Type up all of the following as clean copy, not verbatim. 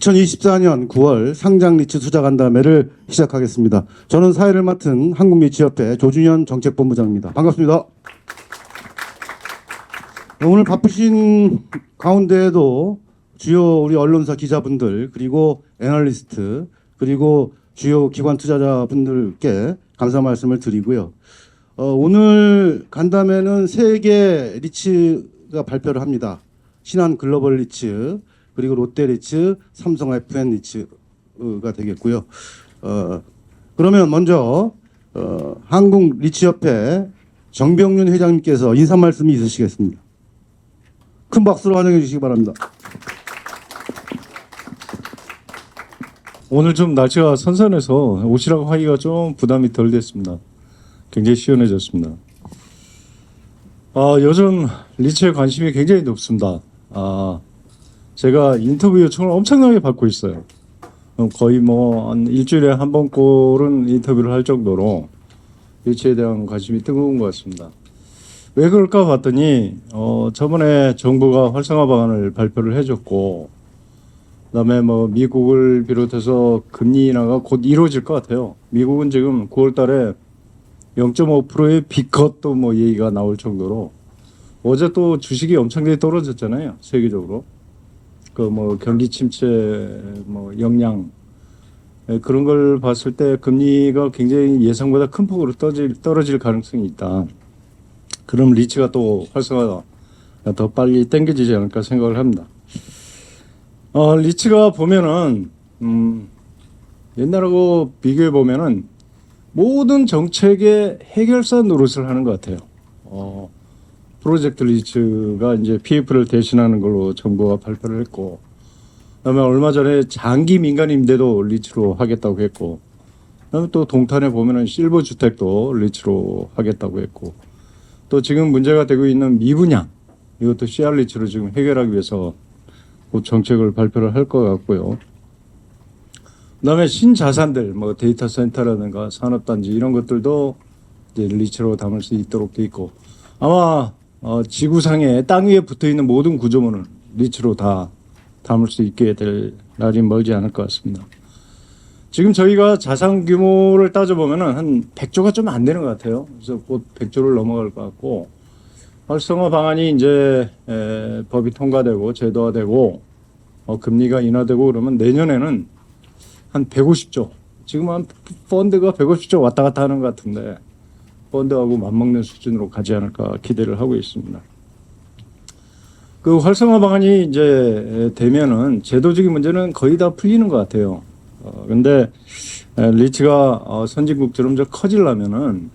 2024년 9월 상장 리츠 투자 간담회를 시작하겠습니다. 저는 사회를 맡은 한국리츠협회 조준현 정책본부장입니다. 반갑습니다. 오늘 바쁘신 가운데에도 주요 우리 언론사 기자분들 그리고 애널리스트 그리고 주요 기관 투자자분들께 감사 말씀을 드리고요. 오늘 간담회는 3개 리츠가 발표를 합니다. 신한 글로벌 리츠, 그리고 롯데 리츠, 삼성 FN 리츠가 되겠고요. 그러면 먼저 한국 리츠협회 정병윤 회장님께서 인사 말씀이 있으시겠습니다. 큰 박수로 환영해 주시기 바랍니다. 오늘 좀 날씨가 선선해서 오시라고 하기가 좀 부담이 덜 됐습니다. 굉장히 시원해졌습니다. 요즘 리츠에 관심이 굉장히 높습니다. 제가 인터뷰 요청을 엄청나게 받고 있어요. 거의 뭐 한 일주일에 한 번꼴은 인터뷰를 할 정도로 리츠에 대한 관심이 뜨거운 것 같습니다. 왜 그럴까 봤더니 저번에 정부가 활성화 방안을 발표를 해줬고, 그다음에 뭐 미국을 비롯해서 금리 인하가 곧 이루어질 것 같아요. 미국은 지금 9월달에 0.5%의 빅컷도 뭐 얘기가 나올 정도로, 어제 또 주식이 엄청나게 떨어졌잖아요, 세계적으로. 그 뭐 경기 침체, 뭐 영양, 그런 걸 봤을 때 금리가 굉장히 예상보다 큰 폭으로 떨어질 가능성이 있다. 그럼 리츠가 또 활성화가 더 빨리 땡겨지지 않을까 생각을 합니다. 리츠가 보면은 옛날하고 비교해 보면은 모든 정책의 해결사 노릇을 하는 것 같아요. 프로젝트 리츠가 이제 PF를 대신하는 걸로 정부가 발표를 했고, 그다음에 얼마 전에 장기 민간 임대도 리츠로 하겠다고 했고, 그다음에 또 동탄에 보면은 실버 주택도 리츠로 하겠다고 했고, 또 지금 문제가 되고 있는 미분양, 이것도 CR 리츠로 지금 해결하기 위해서 곧 정책을 발표를 할 것 같고요. 그다음에 신자산들, 뭐 데이터 센터라든가 산업단지 이런 것들도 이제 리츠로 담을 수 있도록 돼 있고, 아마 지구상에 땅 위에 붙어 있는 모든 구조물은 리츠로 다 담을 수 있게 될 날이 멀지 않을 것 같습니다. 지금 저희가 자산 규모를 따져보면은 한 100조가 좀 안 되는 것 같아요. 그래서 곧 100조를 넘어갈 것 같고, 활성화 방안이 이제 법이 통과되고 제도화되고 금리가 인하되고 그러면 내년에는 한 150조, 지금 한 펀드가 150조 왔다 갔다 하는 것 같은데 펀드하고 맞먹는 수준으로 가지 않을까 기대를 하고 있습니다. 그 활성화 방안이 이제 되면은 제도적인 문제는 거의 다 풀리는 것 같아요. 근데 리츠가 선진국처럼 좀 커지려면은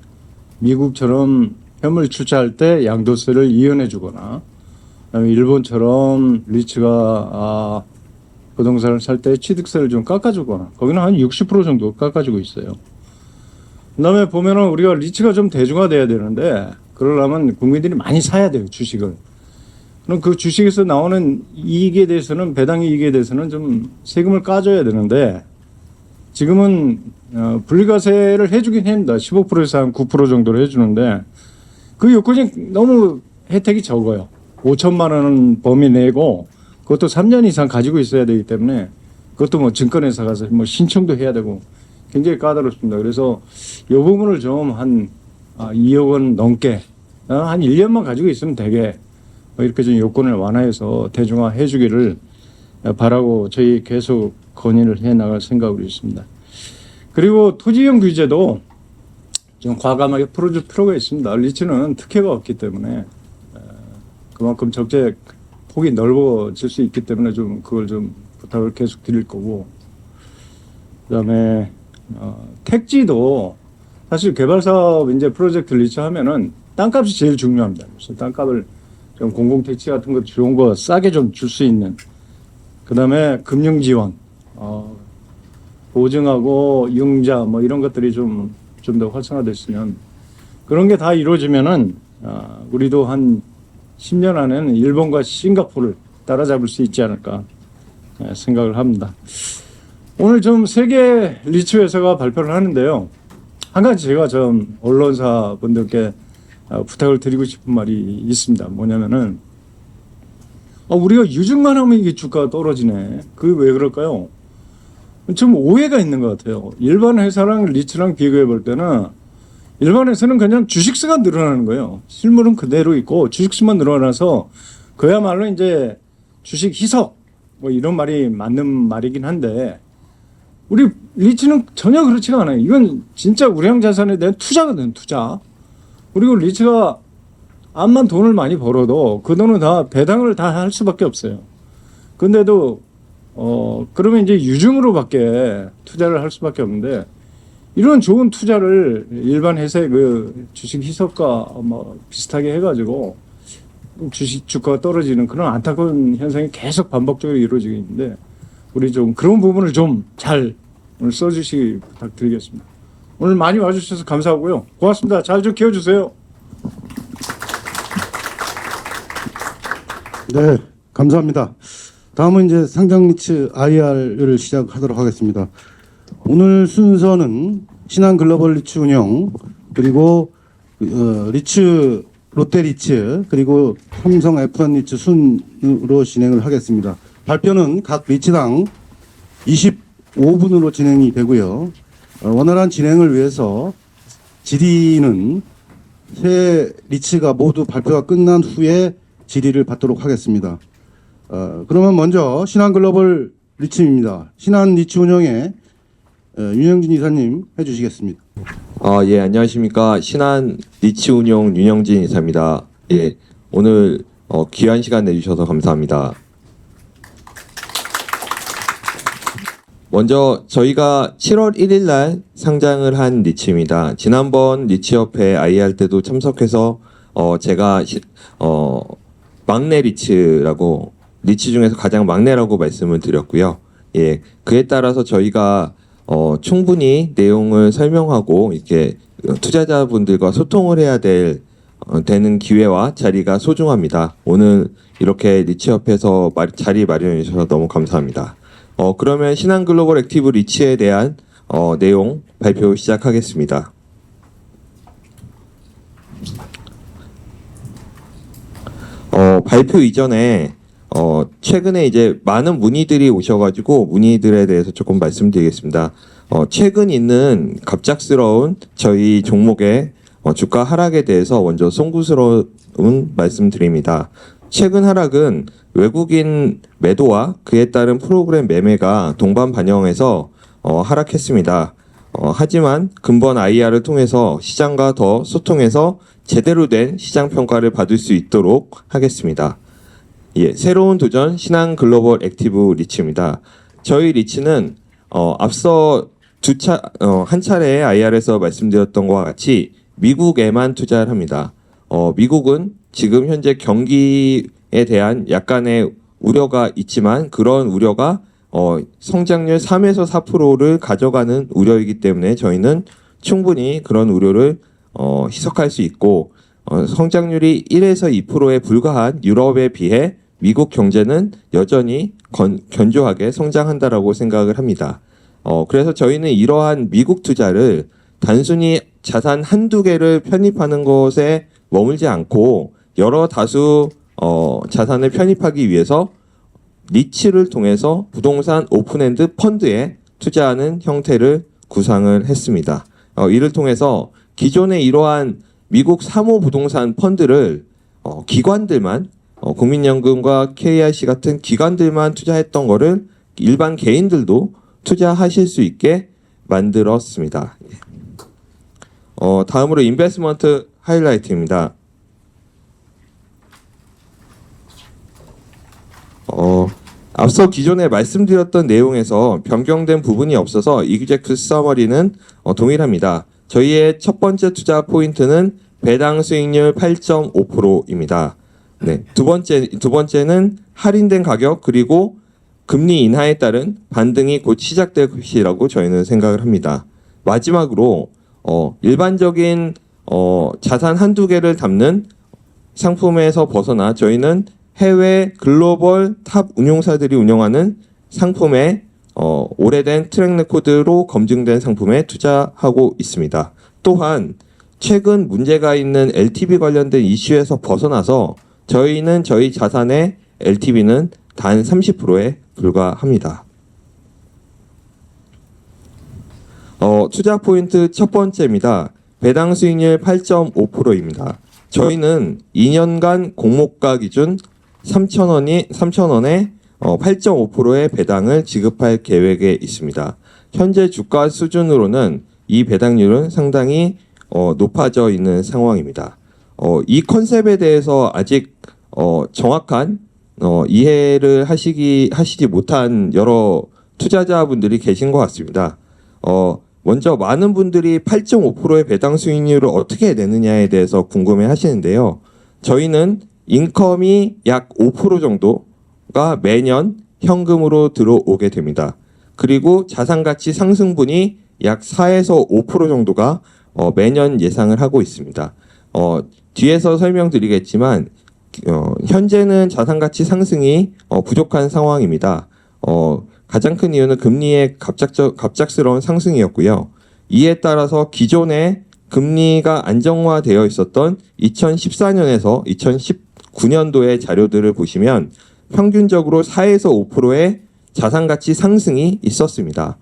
미국처럼 현물 출자할 때 양도세를 이연해 주거나, 일본처럼 리츠가 부동산을 살 때 취득세를 좀 깎아주거나, 거기는 한 60% 정도 깎아주고 있어요. 그다음에 보면은 우리가 리츠가 좀 대중화돼야 되는데, 그러려면 국민들이 많이 사야 돼요, 주식을. 그럼 그 주식에서 나오는 이익에 대해서는, 배당 이익에 대해서는 좀 세금을 까줘야 되는데, 지금은 분리과세를 해주긴 합니다. 15%에서 한 9% 정도로 해주는데, 그 요건이 너무 혜택이 적어요. 5천만 원 범위 내고, 그것도 3년 이상 가지고 있어야 되기 때문에, 그것도 뭐 증권회사 가서 뭐 신청도 해야 되고 굉장히 까다롭습니다. 그래서 이 부분을 좀 한 2억 원 넘게 한 1년만 가지고 있으면 되게 이렇게 좀 요건을 완화해서 대중화해 주기를 바라고 저희 계속 건의를 해 나갈 생각으로 있습니다. 그리고 토지형 규제도 좀 과감하게 풀어줄 필요가 있습니다. 리츠는 특혜가 없기 때문에 그만큼 적재 폭이 넓어질 수 있기 때문에 좀 그걸 좀 부탁을 계속 드릴 거고, 그다음에 택지도 사실 개발사업 이제 프로젝트 리츠 하면은 땅값이 제일 중요합니다. 그래서 땅값을 좀 공공택지 같은 거 좋은 거 싸게 좀 줄 수 있는, 그다음에 금융 지원, 보증하고 융자 뭐 이런 것들이 좀 더 활성화됐으면, 그런 게 다 이루어지면은 우리도 한 10년 안에는 일본과 싱가포르를 따라잡을 수 있지 않을까 생각을 합니다. 오늘 좀 세계 리츠 회사가 발표를 하는데요. 한 가지 제가 좀 언론사 분들께 부탁을 드리고 싶은 말이 있습니다. 뭐냐면은 우리가 유증만 하면 이게 주가가 떨어지네. 그게 왜 그럴까요? 좀 오해가 있는 것 같아요. 일반 회사랑 리츠랑 비교해 볼 때는 일반 회사는 그냥 주식수가 늘어나는 거예요. 실물은 그대로 있고 주식수만 늘어나서 그야말로 이제 주식 희석 뭐 이런 말이 맞는 말이긴 한데 우리 리츠는 전혀 그렇지가 않아요. 이건 진짜 우량 자산에 대한 투자거든, 투자. 그리고 리츠가 암만 돈을 많이 벌어도 그 돈은 다 배당을 다 할 수밖에 없어요. 근데도 그러면 이제 유증으로밖에 투자를 할 수밖에 없는데 이런 좋은 투자를 일반 회사의 그 주식 희석과 뭐 비슷하게 해가지고 주식 주가가 떨어지는 그런 안타까운 현상이 계속 반복적으로 이루어지고 있는데 우리 좀 그런 부분을 좀 잘 오늘 써주시기 부탁드리겠습니다. 오늘 많이 와주셔서 감사하고요. 고맙습니다. 잘 좀 키워주세요. 네, 감사합니다. 다음은 이제 상장 리츠 IR을 시작하도록 하겠습니다. 오늘 순서는 신한 글로벌 리츠 운영 그리고 리츠 롯데 리츠 그리고 삼성 F1 리츠 순으로 진행을 하겠습니다. 발표는 각 리츠당 25분으로 진행이 되고요. 원활한 진행을 위해서 질의는 세 리츠가 모두 발표가 끝난 후에 질의를 받도록 하겠습니다. 그러면 먼저 신한글로벌 리츠입니다. 신한 리츠 운영의 윤영진 이사님 해주시겠습니다. 예, 안녕하십니까. 신한 리츠 운용 윤영진 이사입니다. 예, 오늘 귀한 시간 내주셔서 감사합니다. 먼저 저희가 7월 1일 날 상장을 한 리츠입니다. 지난번 리츠협회 IR 때도 참석해서 제가 막내 리츠라고 리츠 중에서 가장 막내라고 말씀을 드렸고요. 예, 그에 따라서 저희가 충분히 내용을 설명하고 이렇게 투자자분들과 소통을 해야 되는 기회와 자리가 소중합니다. 오늘 이렇게 리츠협회에서 자리 마련해 주셔서 너무 감사합니다. 그러면 신한글로벌 액티브 리츠에 대한 내용 발표 시작하겠습니다. 발표 이전에 최근에 이제 많은 문의들이 오셔가지고 문의들에 대해서 조금 말씀드리겠습니다. 최근 있는 갑작스러운 저희 종목의 주가 하락에 대해서 먼저 송구스러운 말씀드립니다. 최근 하락은 외국인 매도와 그에 따른 프로그램 매매가 동반 반영해서 하락했습니다. 하지만 근본 IR을 통해서 시장과 더 소통해서 제대로 된 시장 평가를 받을 수 있도록 하겠습니다. 예, 새로운 도전 신한 글로벌 액티브 리츠입니다. 저희 리츠는 앞서 한 차례 IR에서 말씀드렸던 것과 같이 미국에만 투자를 합니다. 미국은 지금 현재 경기에 대한 약간의 우려가 있지만 그런 우려가 성장률 3에서 4%를 가져가는 우려이기 때문에 저희는 충분히 그런 우려를 희석할 수 있고 성장률이 1에서 2%에 불과한 유럽에 비해 미국 경제는 여전히 견조하게 성장한다라고 생각을 합니다. 그래서 저희는 이러한 미국 투자를 단순히 자산 한두 개를 편입하는 것에 머물지 않고 여러 다수 자산을 편입하기 위해서 리츠를 통해서 부동산 오픈엔드 펀드에 투자하는 형태를 구상을 했습니다. 이를 통해서 기존의 이러한 미국 사모 부동산 펀드를 기관들만 국민연금과 KIC 같은 기관들만 투자했던 거를 일반 개인들도 투자하실 수 있게 만들었습니다. 다음으로 인베스트먼트 하이라이트입니다. 앞서 기존에 말씀드렸던 내용에서 변경된 부분이 없어서 이그젝트 서머리는 동일합니다. 저희의 첫 번째 투자 포인트는 배당 수익률 8.5%입니다. 네, 두 번째는 할인된 가격 그리고 금리 인하에 따른 반등이 곧 시작될 것이라고 저희는 생각을 합니다. 마지막으로 일반적인 자산 한두 개를 담는 상품에서 벗어나 저희는 해외 글로벌 탑 운용사들이 운영하는 상품에 오래된 트랙 레코드로 검증된 상품에 투자하고 있습니다. 또한 최근 문제가 있는 LTV 관련된 이슈에서 벗어나서 저희는 저희 자산의 LTV는 단 30%에 불과합니다. 투자 포인트 첫 번째입니다. 배당 수익률 8.5%입니다. 저희는 2년간 공모가 기준 3,000원에 8.5%의 배당을 지급할 계획에 있습니다. 현재 주가 수준으로는 이 배당률은 상당히 높아져 있는 상황입니다. 이 컨셉에 대해서 아직 정확한 이해를 하시지 못한 여러 투자자분들이 계신 것 같습니다. 먼저 많은 분들이 8.5%의 배당 수익률을 어떻게 내느냐에 대해서 궁금해 하시는데요. 저희는 인컴이 약 5% 정도가 매년 현금으로 들어오게 됩니다. 그리고 자산가치 상승분이 약 4에서 5% 정도가 매년 예상을 하고 있습니다. 뒤에서 설명드리겠지만 현재는 자산가치 상승이 부족한 상황입니다. 가장 큰 이유는 금리의 갑작스러운 상승이었고요. 이에 따라서 기존에 금리가 안정화되어 있었던 2014년에서 2019년도의 자료들을 보시면 평균적으로 4에서 5%의 자산가치 상승이 있었습니다.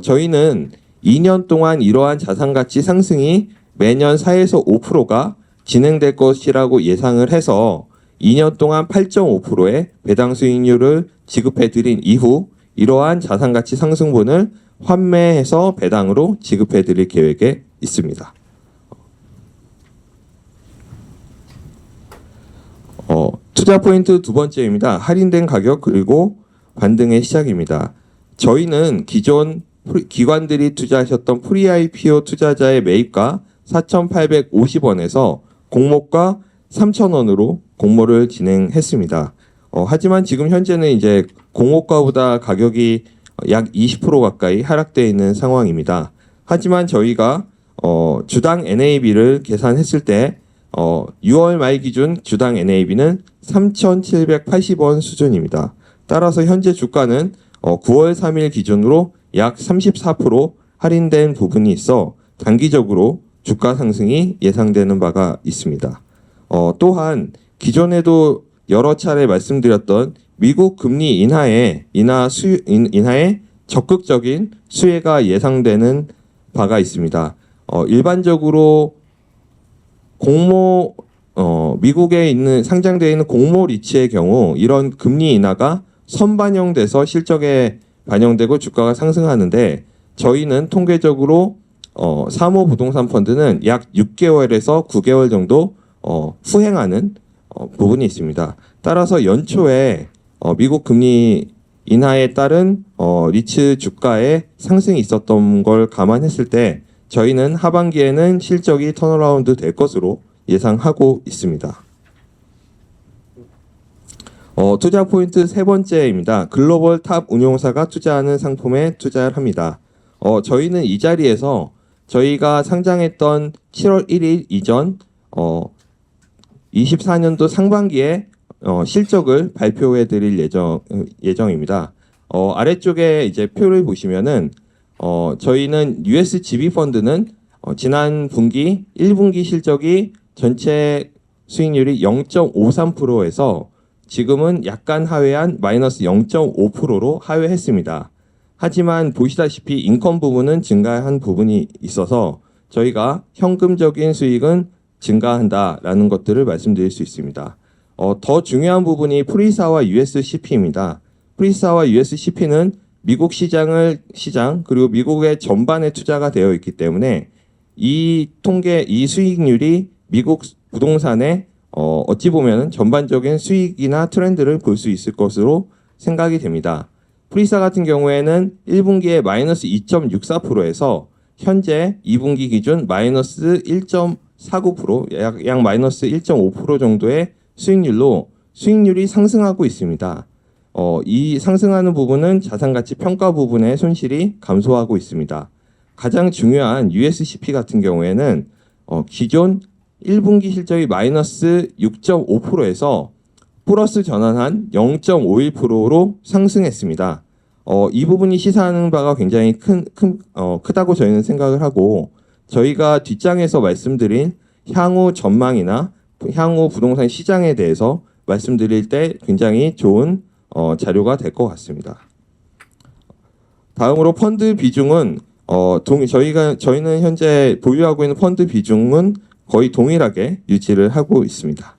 저희는 2년 동안 이러한 자산가치 상승이 매년 4에서 5%가 진행될 것이라고 예상을 해서 2년 동안 8.5%의 배당 수익률을 지급해 드린 이후 이러한 자산가치 상승분을 환매해서 배당으로 지급해 드릴 계획에 있습니다. 투자 포인트 두 번째입니다. 할인된 가격 그리고 반등의 시작입니다. 저희는 기존 기관들이 투자하셨던 프리-IPO 투자자의 매입가 4,850원에서 공모가 3,000원으로 공모를 진행했습니다. 하지만 지금 현재는 이제 공모가보다 가격이 약 20% 가까이 하락되어 있는 상황입니다. 하지만 저희가 주당 NAV를 계산했을 때 6월 말 기준 주당 NAV는 3,780원 수준입니다. 따라서 현재 주가는 9월 3일 기준으로 약 34% 할인된 부분이 있어 단기적으로 주가 상승이 예상되는 바가 있습니다. 또한 기존에도 여러 차례 말씀드렸던 미국 금리 인하에 적극적인 수혜가 예상되는 바가 있습니다. 일반적으로 미국에 있는 상장되어 있는 공모 리츠의 경우 이런 금리 인하가 선반영돼서 실적에 반영되고 주가가 상승하는데 저희는 통계적으로 사모 부동산 펀드는 약 6개월에서 9개월 정도 후행하는 부분이 있습니다. 따라서 연초에 미국 금리 인하에 따른 리츠 주가의 상승이 있었던 걸 감안했을 때 저희는 하반기에는 실적이 턴어라운드 될 것으로 예상하고 있습니다. 투자 포인트 세 번째입니다. 글로벌 탑 운용사가 투자하는 상품에 투자를 합니다. 저희는 이 자리에서 저희가 상장했던 7월 1일 이전 24년도 상반기에 실적을 발표해 드릴 예정입니다. 아래쪽에 이제 표를 보시면은 저희는 US GB 펀드는 지난 분기 1분기 실적이 전체 수익률이 0.53%에서 지금은 약간 하회한 마이너스 0.5%로 하회했습니다. 하지만 보시다시피 인컴 부분은 증가한 부분이 있어서 저희가 현금적인 수익은 증가한다라는 것들을 말씀드릴 수 있습니다. 더 중요한 부분이 프리사와 USCP입니다. 프리사와 USCP는 미국 시장 그리고 미국의 전반에 투자가 되어 있기 때문에 이 수익률이 미국 부동산의 어찌 보면 전반적인 수익이나 트렌드를 볼 수 있을 것으로 생각이 됩니다. 프리사 같은 경우에는 1분기에 마이너스 2.64%에서 현재 2분기 기준 마이너스 1.49%, 약 마이너스 1.5% 정도의 수익률이 상승하고 있습니다. 이 상승하는 부분은 자산가치 평가 부분의 손실이 감소하고 있습니다. 가장 중요한 USCP 같은 경우에는 기존 1분기 실적이 마이너스 6.5%에서 플러스 전환한 0.51%로 상승했습니다. 이 부분이 시사하는 바가 굉장히 크다고 저희는 생각을 하고 저희가 뒷장에서 말씀드린 향후 전망이나 향후 부동산 시장에 대해서 말씀드릴 때 굉장히 좋은 자료가 될 것 같습니다. 다음으로 펀드 비중은 저희는 현재 보유하고 있는 펀드 비중은 거의 동일하게 유지를 하고 있습니다.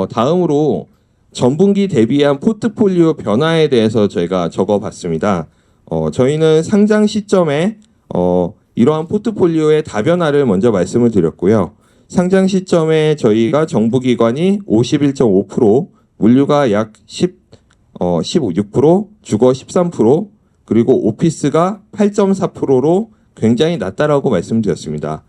다음으로 전분기 대비한 포트폴리오 변화에 대해서 저희가 적어봤습니다. 저희는 상장 시점에 이러한 포트폴리오의 다변화를 먼저 말씀을 드렸고요. 상장 시점에 저희가 정부기관이 51.5%, 물류가 약 16%, 주거 13%, 그리고 오피스가 8.4%로 굉장히 낮다라고 말씀드렸습니다.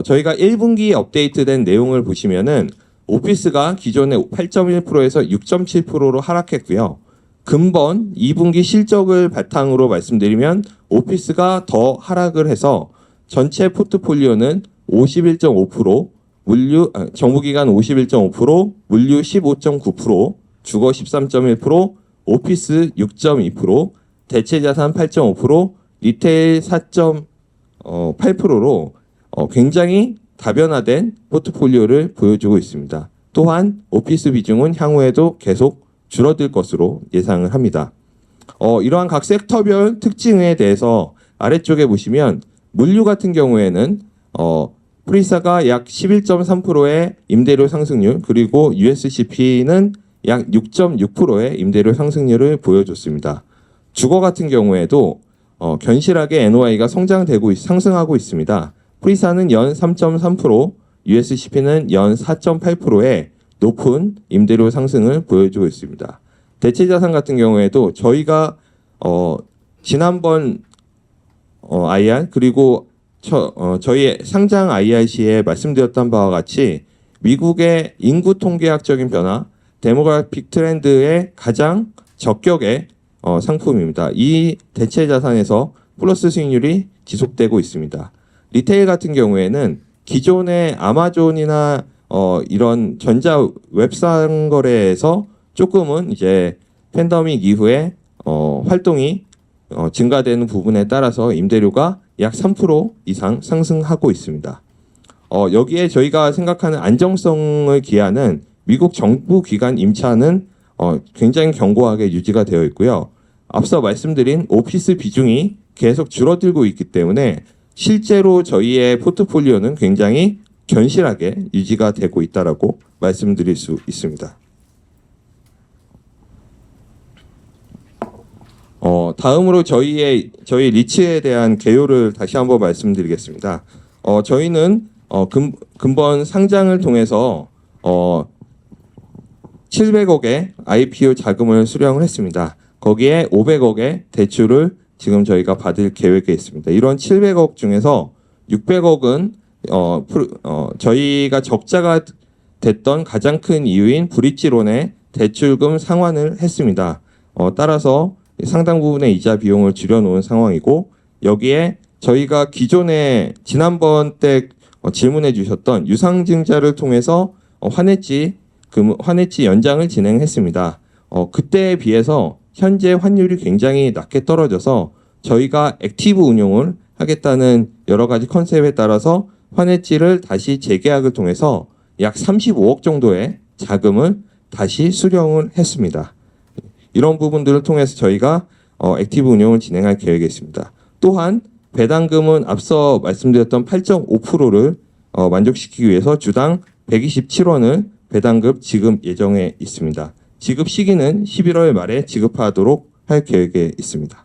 저희가 1분기 업데이트된 내용을 보시면은 오피스가 기존의 8.1%에서 6.7%로 하락했고요. 금번 2분기 실적을 바탕으로 말씀드리면 오피스가 더 하락을 해서 전체 포트폴리오는 51.5%, 정부기관 51.5%, 물류 15.9%, 주거 13.1%, 오피스 6.2%, 대체자산 8.5%, 리테일 4.8%로 굉장히 다변화된 포트폴리오를 보여주고 있습니다. 또한 오피스 비중은 향후에도 계속 줄어들 것으로 예상을 합니다. 이러한 각 섹터별 특징에 대해서 아래쪽에 보시면 물류 같은 경우에는 프리사가 약 11.3%의 임대료 상승률, 그리고 USCP는 약 6.6%의 임대료 상승률을 보여줬습니다. 주거 같은 경우에도 견실하게 NOI가 상승하고 있습니다. 프리사는 연 3.3%, USCP는 연 4.8%의 높은 임대료 상승을 보여주고 있습니다. 대체자산 같은 경우에도 저희가 지난번 IR 그리고 저희 상장 IRC에 말씀드렸던 바와 같이 미국의 인구 통계학적인 변화, 데모그래픽 트렌드의 가장 적격의 상품입니다. 이 대체자산에서 플러스 수익률이 지속되고 있습니다. 리테일 같은 경우에는 기존의 아마존이나 이런 전자 웹상 거래에서 조금은 이제 팬데믹 이후에 활동이 증가되는 부분에 따라서 임대료가 약 3% 이상 상승하고 있습니다. 여기에 저희가 생각하는 안정성을 기하는 미국 정부 기관 임차는 굉장히 견고하게 유지가 되어 있고요. 앞서 말씀드린 오피스 비중이 계속 줄어들고 있기 때문에 실제로 저희의 포트폴리오는 굉장히 견실하게 유지가 되고 있다라고 말씀드릴 수 있습니다. 다음으로 저희 리츠에 대한 개요를 다시 한번 말씀드리겠습니다. 저희는 근본 상장을 통해서 700억의 IPO 자금을 수령을 했습니다. 거기에 500억의 대출을 지금 저희가 받을 계획에 있습니다. 이런 700억 중에서 600억은 저희가 적자가 됐던 가장 큰 이유인 브릿지론의 대출금 상환을 했습니다. 따라서 상당 부분의 이자 비용을 줄여놓은 상황이고, 여기에 저희가 기존에 지난번 때 질문해 주셨던 유상증자를 통해서 환해지 연장을 진행했습니다. 그때에 비해서 현재 환율이 굉장히 낮게 떨어져서 저희가 액티브 운용을 하겠다는 여러 가지 컨셉에 따라서 환해지를 다시 재계약을 통해서 약 35억 정도의 자금을 다시 수령을 했습니다. 이런 부분들을 통해서 저희가 액티브 운용을 진행할 계획이 있습니다. 또한 배당금은 앞서 말씀드렸던 8.5%를 만족시키기 위해서 주당 127원을 배당금 지급 예정에 있습니다. 지급 시기는 11월 말에 지급하도록 할 계획에 있습니다.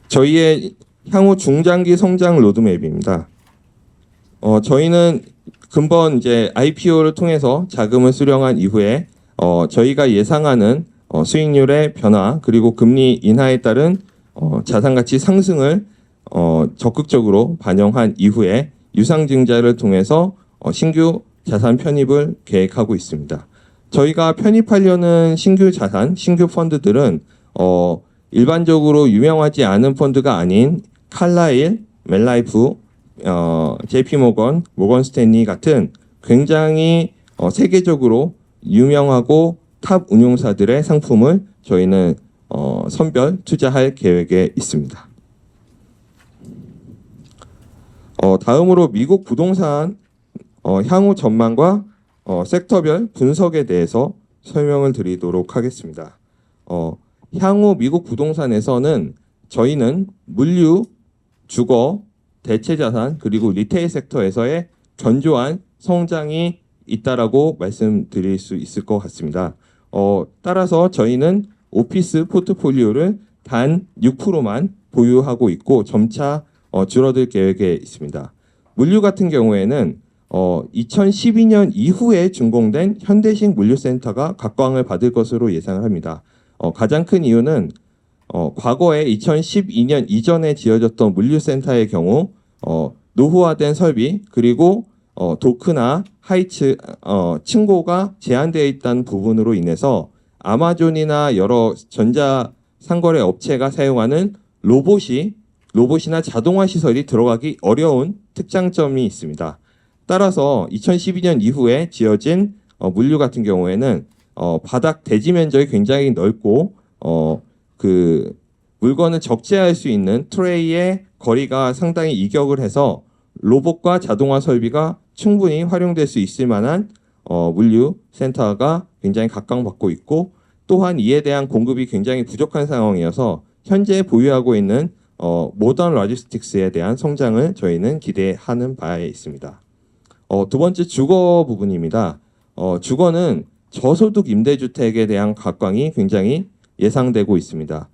저희의 향후 중장기 성장 로드맵입니다. 저희는 근본 이제 IPO를 통해서 자금을 수령한 이후에 저희가 예상하는 수익률의 변화, 그리고 금리 인하에 따른 자산 가치 상승을 적극적으로 반영한 이후에 유상증자를 통해서 신규 자산 편입을 계획하고 있습니다. 저희가 편입하려는 신규 자산, 신규 펀드들은 일반적으로 유명하지 않은 펀드가 아닌 칼라일, 멜라이프, JP모건, 모건스탠리 같은 굉장히 세계적으로 유명하고 탑 운용사들의 상품을 저희는 선별 투자할 계획에 있습니다. 다음으로 미국 부동산 향후 전망과 섹터별 분석에 대해서 설명을 드리도록 하겠습니다. 향후 미국 부동산에서는 저희는 물류, 주거, 대체자산 그리고 리테일 섹터에서의 견조한 성장이 있다라고 말씀드릴 수 있을 것 같습니다. 따라서 저희는 오피스 포트폴리오를 단 6%만 보유하고 있고 점차 줄어들 계획에 있습니다. 물류 같은 경우에는 2012년 이후에 준공된 현대식 물류센터가 각광을 받을 것으로 예상을 합니다. 가장 큰 이유는 과거에 2012년 이전에 지어졌던 물류센터의 경우 노후화된 설비 그리고 도크나 하이츠 층고가 제한되어 있다는 부분으로 인해서 아마존이나 여러 전자 상거래 업체가 사용하는 로봇이나 자동화 시설이 들어가기 어려운 특장점이 있습니다. 따라서 2012년 이후에 지어진 물류 같은 경우에는 바닥 대지 면적이 굉장히 넓고 그 물건을 적재할 수 있는 트레이의 거리가 상당히 이격을 해서 로봇과 자동화 설비가 충분히 활용될 수 있을 만한 물류 센터가 굉장히 각광받고 있고 또한 이에 대한 공급이 굉장히 부족한 상황이어서 현재 보유하고 있는 모던 로지스틱스에 대한 성장을 저희는 기대하는 바에 있습니다. 두 번째 주거 부분입니다. 주거는 저소득 임대주택에 대한 각광이 굉장히 예상되고 있습니다.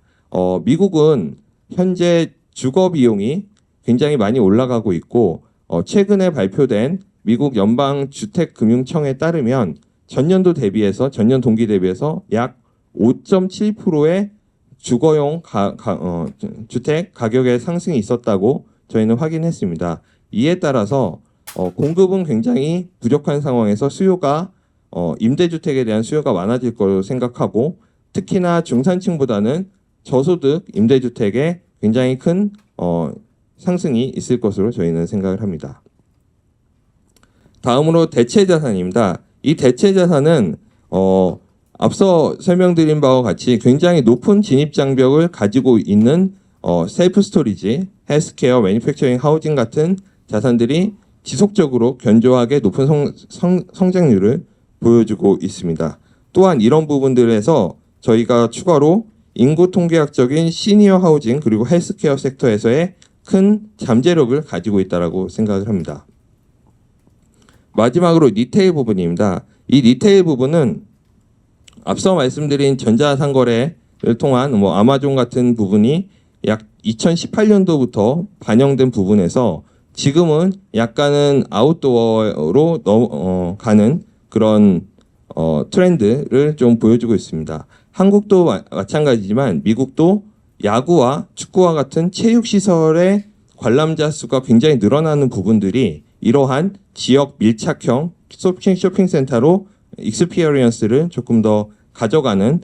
미국은 현재 주거 비용이 굉장히 많이 올라가고 있고 최근에 발표된 미국 연방주택금융청에 따르면 전년 동기 대비해서 약 5.7%의 주거용 주택 가격의 상승이 있었다고 저희는 확인했습니다. 이에 따라서 공급은 굉장히 부족한 상황에서 임대주택에 대한 수요가 많아질 거로 생각하고 특히나 중산층보다는 저소득 임대주택에 굉장히 큰 상승이 있을 것으로 저희는 생각을 합니다. 다음으로 대체자산입니다. 이 대체자산은 앞서 설명드린 바와 같이 굉장히 높은 진입장벽을 가지고 있는 셀프 스토리지, 헬스케어, 매니팩처링, 하우징 같은 자산들이 지속적으로 견조하게 높은 성장률을 보여주고 있습니다. 또한 이런 부분들에서 저희가 추가로 인구 통계학적인 시니어 하우징 그리고 헬스케어 섹터에서의 큰 잠재력을 가지고 있다고 생각을 합니다. 마지막으로 리테일 부분입니다. 이 리테일 부분은 앞서 말씀드린 전자상거래를 통한 아마존 같은 부분이 약 2018년도부터 반영된 부분에서 지금은 약간은 아웃도어로 가는 그런 트렌드를 좀 보여주고 있습니다. 한국도 마찬가지지만 미국도 야구와 축구와 같은 체육시설의 관람자 수가 굉장히 늘어나는 부분들이 이러한 지역 밀착형 쇼핑센터로 익스피리언스를 조금 더 가져가는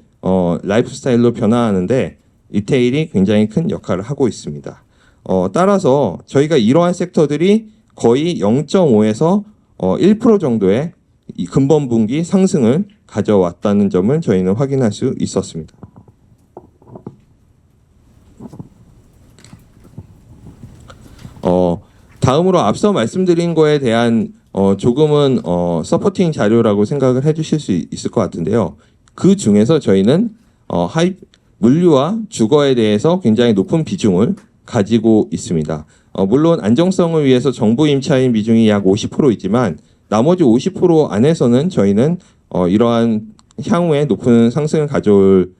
라이프 스타일로 변화하는데 리테일이 굉장히 큰 역할을 하고 있습니다. 따라서 저희가 이러한 섹터들이 거의 0.5에서 1% 정도의 이 근본분기 상승을 가져왔다는 점을 저희는 확인할 수 있었습니다. 다음으로 앞서 말씀드린 거에 대한 조금은 서포팅 자료라고 생각을 해주실 수 있을 것 같은데요. 그 중에서 저희는 물류와 주거에 대해서 굉장히 높은 비중을 가지고 있습니다. 물론 안정성을 위해서 정부 임차인 비중이 약 50%이지만 나머지 50% 안에서는 저희는 이러한 향후에 높은 상승을 가져올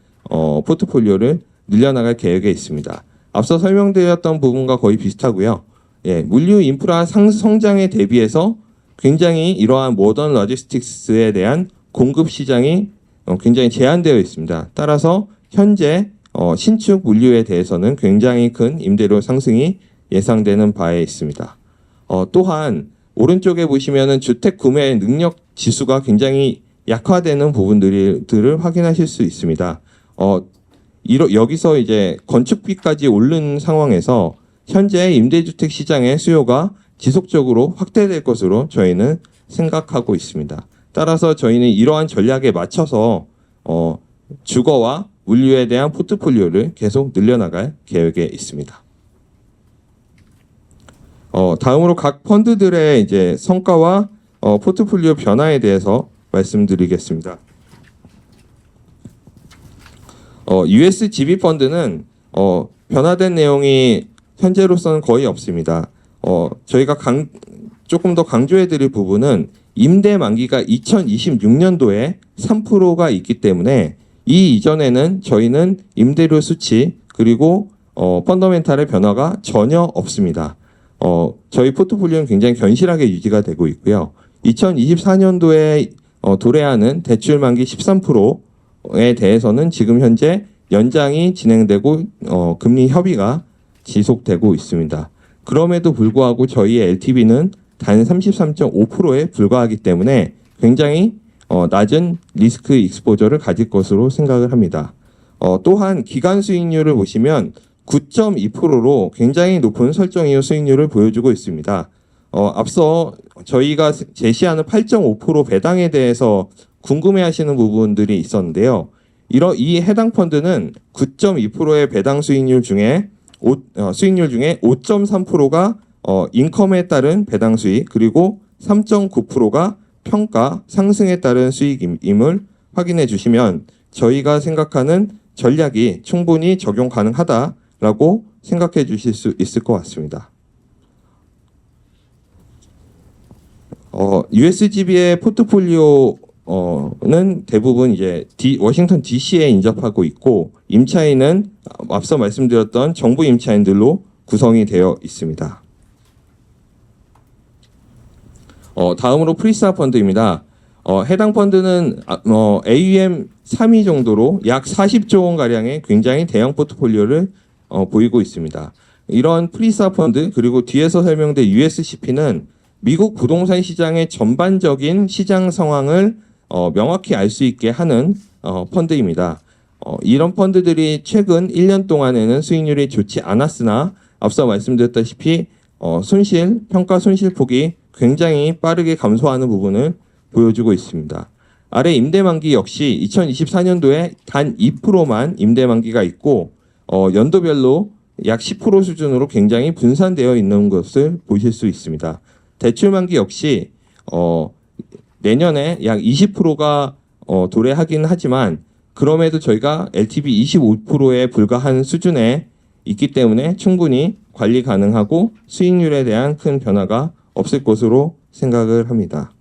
포트폴리오를 늘려나갈 계획에 있습니다. 앞서 설명드렸던 부분과 거의 비슷하고요. 예, 물류 인프라 성장에 대비해서 굉장히 이러한 모던 로지스틱스에 대한 공급 시장이 굉장히 제한되어 있습니다. 따라서 현재 신축 물류에 대해서는 굉장히 큰 임대료 상승이 예상되는 바에 있습니다. 또한 오른쪽에 보시면은 주택 구매 능력 지수가 굉장히 약화되는 부분들을 확인하실 수 있습니다. 여기서 이제 건축비까지 오른 상황에서 현재 임대주택 시장의 수요가 지속적으로 확대될 것으로 저희는 생각하고 있습니다. 따라서 저희는 이러한 전략에 맞춰서 주거와 물류에 대한 포트폴리오를 계속 늘려나갈 계획에 있습니다. 다음으로 각 펀드들의 이제 성과와 포트폴리오 변화에 대해서 말씀드리겠습니다. USGB 펀드는 변화된 내용이 현재로서는 거의 없습니다. 저희가 조금 더 강조해드릴 부분은 임대 만기가 2026년도에 3%가 있기 때문에 이 이전에는 저희는 임대료 수치 그리고 펀더멘탈의 변화가 전혀 없습니다. 저희 포트폴리오는 굉장히 견실하게 유지가 되고 있고요. 2024년도에 도래하는 대출 만기 13%에 대해서는 지금 현재 연장이 진행되고 금리 협의가 지속되고 있습니다. 그럼에도 불구하고 저희의 LTV는 단 33.5%에 불과하기 때문에 굉장히 낮은 리스크 익스포저를 가질 것으로 생각을 합니다. 또한 기간 수익률을 보시면 9.2%로 굉장히 높은 설정 이후 수익률을 보여주고 있습니다. 앞서 저희가 제시하는 8.5% 배당에 대해서 궁금해하시는 부분들이 있었는데요. 이 해당 펀드는 9.2%의 배당 수익률 중에 5.3%가 인컴에 따른 배당 수익 그리고 3.9%가 평가 상승에 따른 수익임을 확인해 주시면 저희가 생각하는 전략이 충분히 적용 가능하다라고 생각해 주실 수 있을 것 같습니다. USGB의 포트폴리오는 대부분 이제 워싱턴 DC에 인접하고 있고 임차인은 앞서 말씀드렸던 정부 임차인들로 구성이 되어 있습니다. 다음으로 프리사 펀드입니다. 해당 펀드는 AUM 3위 정도로 약 40조 원 가량의 굉장히 대형 포트폴리오를 보이고 있습니다. 이런 프리사 펀드 그리고 뒤에서 설명된 USCP는 미국 부동산 시장의 전반적인 시장 상황을 명확히 알 수 있게 하는 펀드입니다. 이런 펀드들이 최근 1년 동안에는 수익률이 좋지 않았으나 앞서 말씀드렸다시피 평가 손실폭이 굉장히 빠르게 감소하는 부분을 보여주고 있습니다. 아래 임대만기 역시 2024년도에 단 2%만 임대만기가 있고 연도별로 약 10% 수준으로 굉장히 분산되어 있는 것을 보실 수 있습니다. 대출만기 역시 내년에 약 20%가 도래하긴 하지만 그럼에도 저희가 LTV 25%에 불과한 수준에 있기 때문에 충분히 관리 가능하고 수익률에 대한 큰 변화가 없을 것으로 생각을 합니다.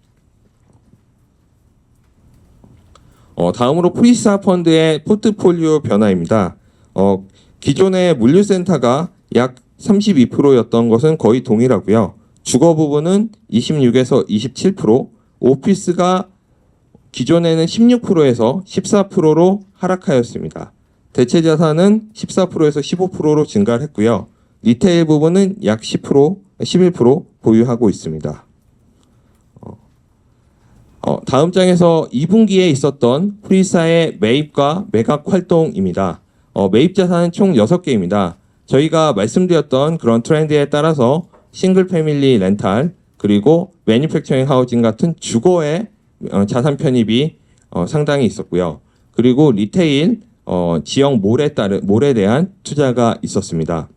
다음으로 프리사 펀드의 포트폴리오 변화입니다. 기존의 물류센터가 약 32%였던 것은 거의 동일하고요. 주거 부분은 26에서 27%, 오피스가 기존에는 16%에서 14%로 하락하였습니다. 대체 자산은 14%에서 15%로 증가를 했고요. 리테일 부분은 약 10%, 11% 보유하고 있습니다. 다음 장에서 2분기에 있었던 프리사의 매입과 매각 활동입니다. 매입 자산은 총 6개입니다. 저희가 말씀드렸던 그런 트렌드에 따라서 싱글 패밀리 렌탈 그리고 매니팩처링 하우징 같은 주거의 자산 편입이 상당히 있었고요. 그리고 리테일 지역 몰에 대한 투자가 있었습니다.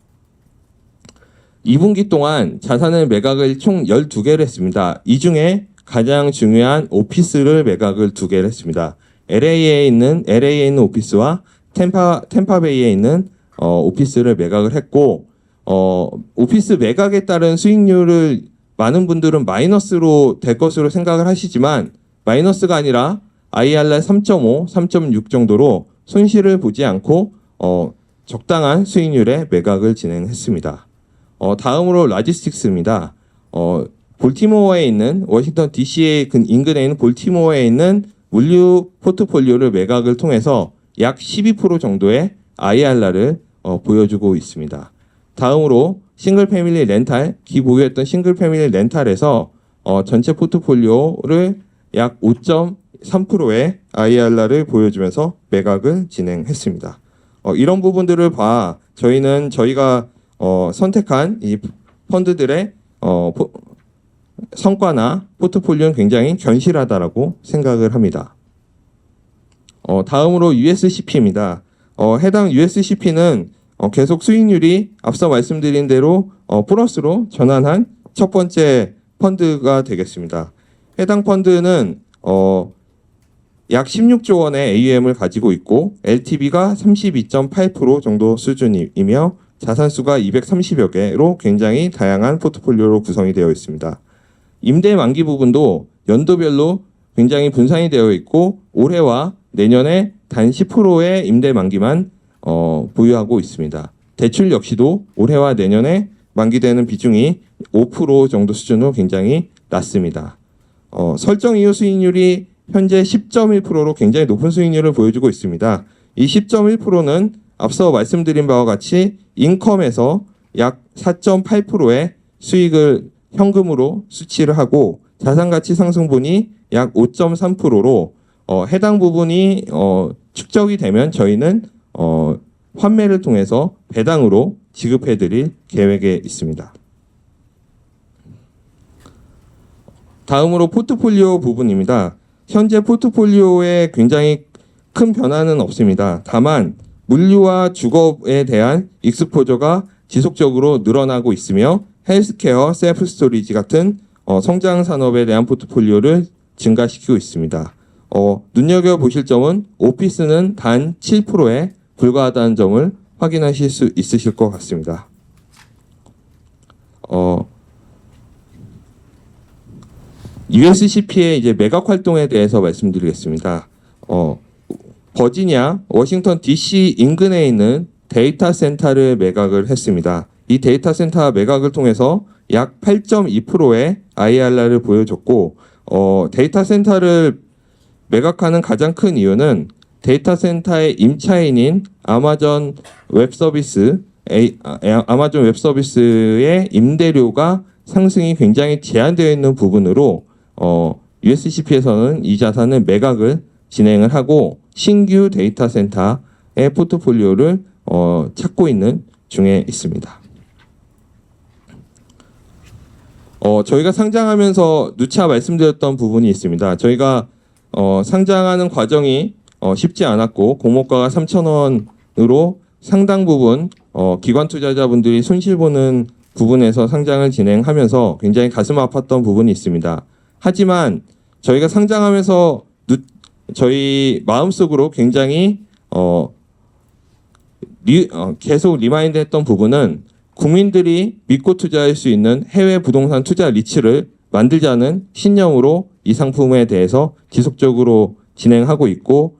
2분기 동안 자산을 매각을 총 12개를 했습니다. 이 중에 가장 중요한 오피스를 매각을 2개를 했습니다. LA에 있는 오피스와 템파베이에 있는 오피스를 매각을 했고 오피스 매각에 따른 수익률을 많은 분들은 마이너스로 될 것으로 생각을 하시지만 마이너스가 아니라 IRR 3.5, 3.6 정도로 손실을 보지 않고 적당한 수익률의 매각을 진행했습니다. 다음으로 라지스틱스입니다. 볼티모어에 있는 워싱턴 DC의 인근에 있는 볼티모어에 있는 물류 포트폴리오를 매각을 통해서 약 12% 정도의 IRR을 보여주고 있습니다. 다음으로 싱글 패밀리 렌탈, 기보유했던 싱글 패밀리 렌탈에서 전체 포트폴리오를 약 5.3%의 IRR을 보여주면서 매각을 진행했습니다. 이런 부분들을 저희가 선택한 이 펀드들의 성과나 포트폴리오는 굉장히 견실하다라고 생각을 합니다. 다음으로 USCP입니다. 해당 USCP는 계속 수익률이 앞서 말씀드린 대로 플러스로 전환한 첫 번째 펀드가 되겠습니다. 해당 펀드는 약 16조 원의 AUM을 가지고 있고 LTV가 32.8% 정도 수준이며 자산수가 230여 개로 굉장히 다양한 포트폴리오로 구성이 되어 있습니다. 임대 만기 부분도 연도별로 굉장히 분산이 되어 있고 올해와 내년에 단 10%의 임대 만기만 보유하고 있습니다. 대출 역시도 올해와 내년에 만기되는 비중이 5% 정도 수준으로 굉장히 낮습니다. 설정 이후 수익률이 현재 10.1%로 굉장히 높은 수익률을 보여주고 있습니다. 이 10.1%는 앞서 말씀드린 바와 같이 인컴에서 약 4.8%의 수익을 현금으로 수취를 하고 자산가치 상승분이 약 5.3%로 해당 부분이 축적이 되면 저희는 환매를 통해서 배당으로 지급해드릴 계획에 있습니다. 다음으로 포트폴리오 부분입니다. 현재 포트폴리오에 굉장히 큰 변화는 없습니다. 다만 물류와 주거에 대한 익스포저가 지속적으로 늘어나고 있으며 헬스케어, 셀프 스토리지 같은 성장 산업에 대한 포트폴리오를 증가시키고 있습니다. 눈여겨보실 점은 오피스는 단 7%에 불과하다는 점을 확인하실 수 있으실 것 같습니다. USCP의 이제 매각 활동에 대해서 말씀드리겠습니다. 버지니아, 워싱턴 DC 인근에 있는 데이터 센터를 매각을 했습니다. 이 데이터 센터 매각을 통해서 약 8.2%의 IRR을 보여줬고, 데이터 센터를 매각하는 가장 큰 이유는 데이터 센터의 임차인인 아마존 웹 서비스의 임대료가 상승이 굉장히 제한되어 있는 부분으로 USCP에서는 이 자산을 매각을 진행을 하고 신규 데이터 센터의 포트폴리오를 찾고 있는 중에 있습니다. 저희가 상장하면서 누차 말씀드렸던 부분이 있습니다. 저희가 상장하는 과정이 쉽지 않았고 공모가가 3,000원으로 상당 부분 기관 투자자분들이 손실 보는 부분에서 상장을 진행하면서 굉장히 가슴 아팠던 부분이 있습니다. 하지만 저희가 상장하면서 저희 마음속으로 굉장히 계속 리마인드했던 부분은 국민들이 믿고 투자할 수 있는 해외 부동산 투자 리츠를 만들자는 신념으로 이 상품에 대해서 지속적으로 진행하고 있고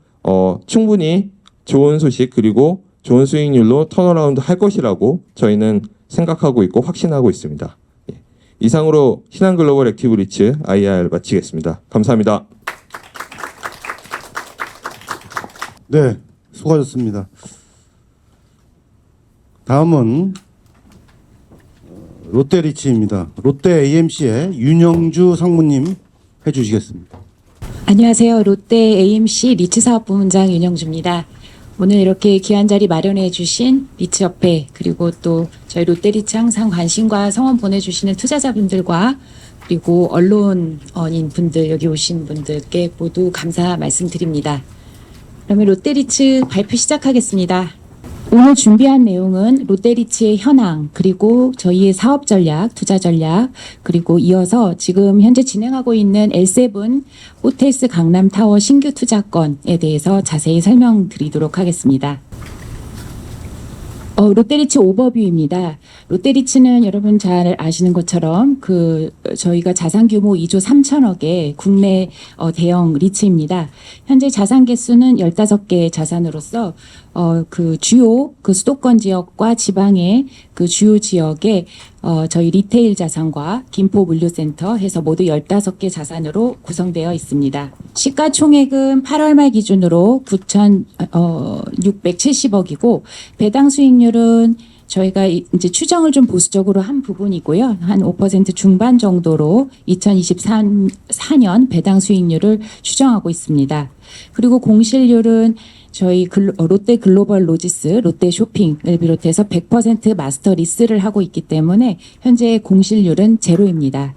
충분히 좋은 소식 그리고 좋은 수익률로 턴어라운드 할 것이라고 저희는 생각하고 있고 확신하고 있습니다. 이상으로 신한글로벌 액티브 리츠 IR 마치겠습니다. 감사합니다. 네, 수고하셨습니다. 다음은 롯데리츠입니다. 롯데 AMC의 윤영주 상무님 해주시겠습니다. 안녕하세요. 롯데 AMC 리츠사업부문장 윤영주입니다. 오늘 이렇게 귀한 자리 마련해 주신 리츠협회 그리고 또 저희 롯데리츠 항상 관심과 성원 보내주시는 투자자분들과 그리고 언론인 분들 여기 오신 분들께 모두 감사 말씀드립니다. 그러면 롯데리츠 발표 시작하겠습니다. 오늘 준비한 내용은 롯데리츠의 현황, 그리고 저희의 사업 전략, 투자 전략, 그리고 이어서 지금 현재 진행하고 있는 L7 호텔스 강남타워 신규 투자건에 대해서 자세히 설명드리도록 하겠습니다. 롯데리츠 오버뷰입니다. 롯데리츠는 여러분 잘 아시는 것처럼 저희가 자산 규모 2조 3천억의 국내 대형 리츠입니다. 현재 자산 개수는 15개 자산으로서 주요 수도권 지역과 지방의 주요 지역에 저희 리테일 자산과 김포 물류센터 해서 모두 15개 자산으로 구성되어 있습니다. 시가총액은 8월 말 기준으로 9,670억이고 배당 수익률은 저희가 이제 추정을 좀 보수적으로 한 부분이고요. 한 5% 중반 정도로 2024년 배당 수익률을 추정하고 있습니다. 그리고 공실률은 저희 롯데 글로벌 로지스, 롯데 쇼핑을 비롯해서 100% 마스터 리스를 하고 있기 때문에 현재 공실률은 제로입니다.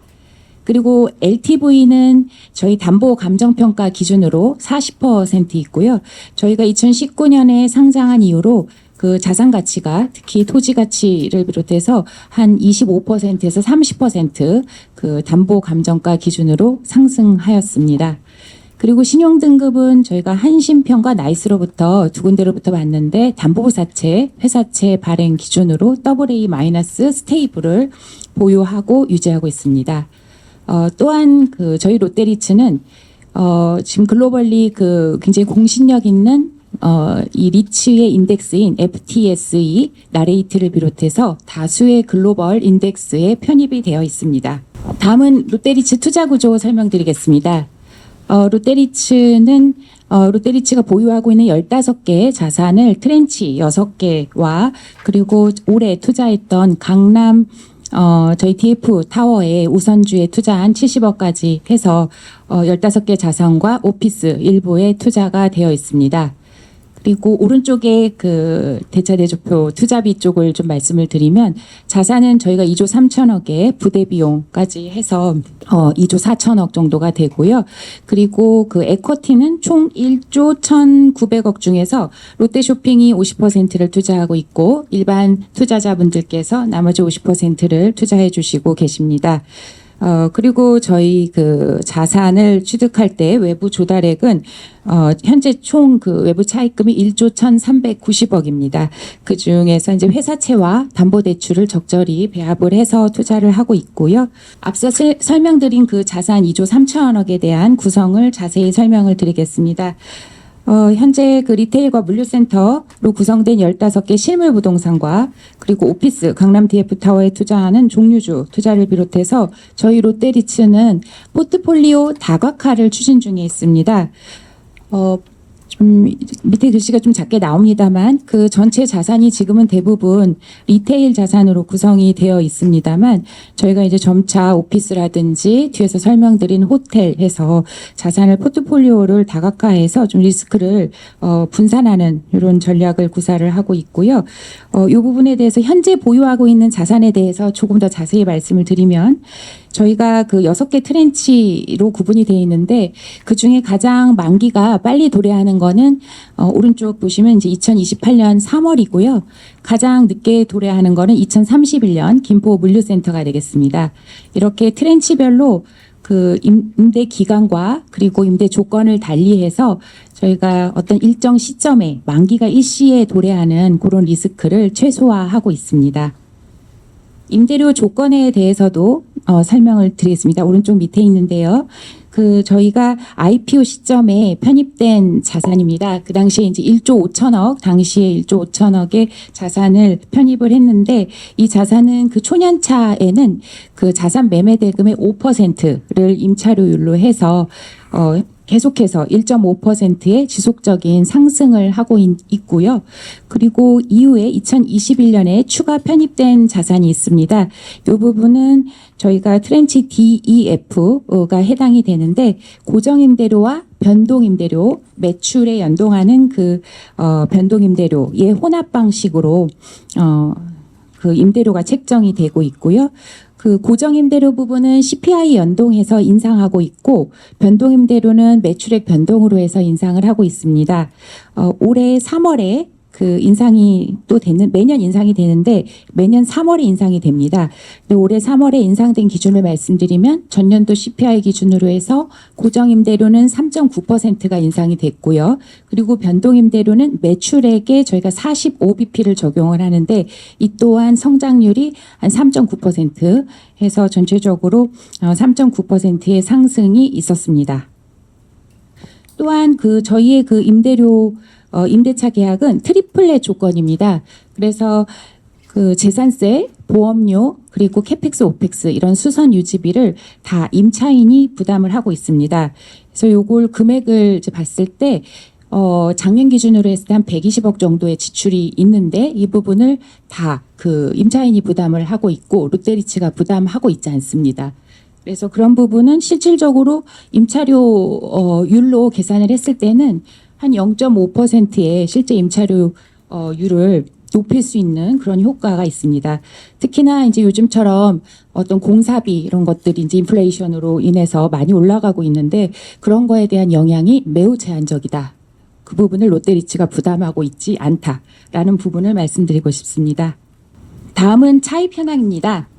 그리고 LTV는 저희 담보 감정평가 기준으로 40% 있고요. 저희가 2019년에 상장한 이후로 그 자산 가치가 특히 토지 가치를 비롯해서 한 25%에서 30%그 담보 감정가 기준으로 상승하였습니다. 그리고 신용등급은 저희가 한신평과 나이스로부터 두 군데로부터 봤는데 담보부사채, 회사채 발행 기준으로 AA- 스테이블을 보유하고 유지하고 있습니다. 또한 그 저희 롯데리츠는 지금 글로벌리 그 굉장히 공신력 있는 이 리츠의 인덱스인 FTSE 나레이트를 비롯해서 다수의 글로벌 인덱스에 편입이 되어 있습니다. 다음은 롯데리츠 투자 구조 설명드리겠습니다. 롯데리츠가 보유하고 있는 15개의 자산을 트렌치 6개와 그리고 올해 투자했던 강남 저희 DF 타워에 우선주에 투자한 70억까지 해서 15개 자산과 오피스 일부에 투자가 되어 있습니다. 그리고 오른쪽에 그 대차대조표 투자비 쪽을 좀 말씀을 드리면 자산은 저희가 2조 3천억에 부대 비용까지 해서 2조 4천억 정도가 되고요. 그리고 그 에쿼티는 총 1조 1,900억 중에서 롯데쇼핑이 50%를 투자하고 있고 일반 투자자분들께서 나머지 50%를 투자해 주시고 계십니다. 그리고 저희 그 자산을 취득할 때 외부 조달액은 현재 총 그 외부 차입금이 1조 1,390억입니다. 그 중에서 이제 회사채와 담보대출을 적절히 배합을 해서 투자를 하고 있고요. 앞서 설명드린 그 자산 2조 3천억에 대한 구성을 자세히 설명을 드리겠습니다. 현재 그 리테일과 물류센터로 구성된 15개 실물 부동산과 그리고 오피스 강남 DF타워에 투자하는 종류주 투자를 비롯해서 저희 롯데리츠는 포트폴리오 다각화를 추진 중에 있습니다. 좀 밑에 글씨가 좀 작게 나옵니다만 그 전체 자산이 지금은 대부분 리테일 자산으로 구성이 되어 있습니다만 저희가 이제 점차 오피스라든지 뒤에서 설명드린 호텔 해서 자산을 포트폴리오를 다각화해서 좀 리스크를 분산하는 이런 전략을 구사를 하고 있고요. 이 부분에 대해서 현재 보유하고 있는 자산에 대해서 조금 더 자세히 말씀을 드리면 저희가 그 6개 트렌치로 구분이 되어 있는데 그 중에 가장 만기가 빨리 도래하는 거는 오른쪽 보시면 이제 2028년 3월이고요. 가장 늦게 도래하는 거는 2031년 김포 물류센터가 되겠습니다. 이렇게 트렌치별로 그 임대 기간과 그리고 임대 조건을 달리해서 저희가 어떤 일정 시점에 만기가 일시에 도래하는 그런 리스크를 최소화하고 있습니다. 임대료 조건에 대해서도 설명을 드리겠습니다. 오른쪽 밑에 있는데요. 그 저희가 IPO 시점에 편입된 자산입니다. 그 당시에 이제 1조 5천억, 당시에 1조 5천억의 자산을 편입을 했는데 이 자산은 그 초년차에는 그 자산 매매 대금의 5%를 임차료율로 해서 계속해서 1.5%의 지속적인 상승을 하고 있고요. 그리고 이후에 2021년에 추가 편입된 자산이 있습니다. 이 부분은 저희가 트렌치 DEF가 해당이 되는데 고정임대료와 변동임대료, 매출에 연동하는 그 변동임대료의 혼합 방식으로 그 임대료가 책정이 되고 있고요. 그 고정임대료 부분은 CPI 연동해서 인상하고 있고 변동임대료는 매출액 변동으로 해서 인상을 하고 있습니다. 올해 3월에 그 인상이 또 되는 매년 인상이 되는데 매년 3월에 인상이 됩니다. 근데 올해 3월에 인상된 기준을 말씀드리면 전년도 CPI 기준으로 해서 고정임대료는 3.9%가 인상이 됐고요. 그리고 변동임대료는 매출액에 저희가 45bp를 적용을 하는데 이 또한 성장률이 한 3.9% 해서 전체적으로 3.9%의 상승이 있었습니다. 또한 그 저희의 그 임대차 계약은 트리플렛 조건입니다. 그래서 그 재산세, 보험료, 그리고 캐펙스, 오펙스 이런 수선 유지비를 다 임차인이 부담을 하고 있습니다. 그래서 요걸 금액을 이제 봤을 때 작년 기준으로 했을 때 한 120억 정도의 지출이 있는데 이 부분을 다 그 임차인이 부담을 하고 있고 롯데리츠가 부담하고 있지 않습니다. 그래서 그런 부분은 실질적으로 임차료율로 계산을 했을 때는 한 0.5%의 실제 임차료율을 높일 수 있는 그런 효과가 있습니다. 특히나 이제 요즘처럼 어떤 공사비 이런 것들이 이제 인플레이션으로 인해서 많이 올라가고 있는데 그런 거에 대한 영향이 매우 제한적이다. 그 부분을 롯데리츠가 부담하고 있지 않다라는 부분을 말씀드리고 싶습니다. 다음은 차입 현황입니다.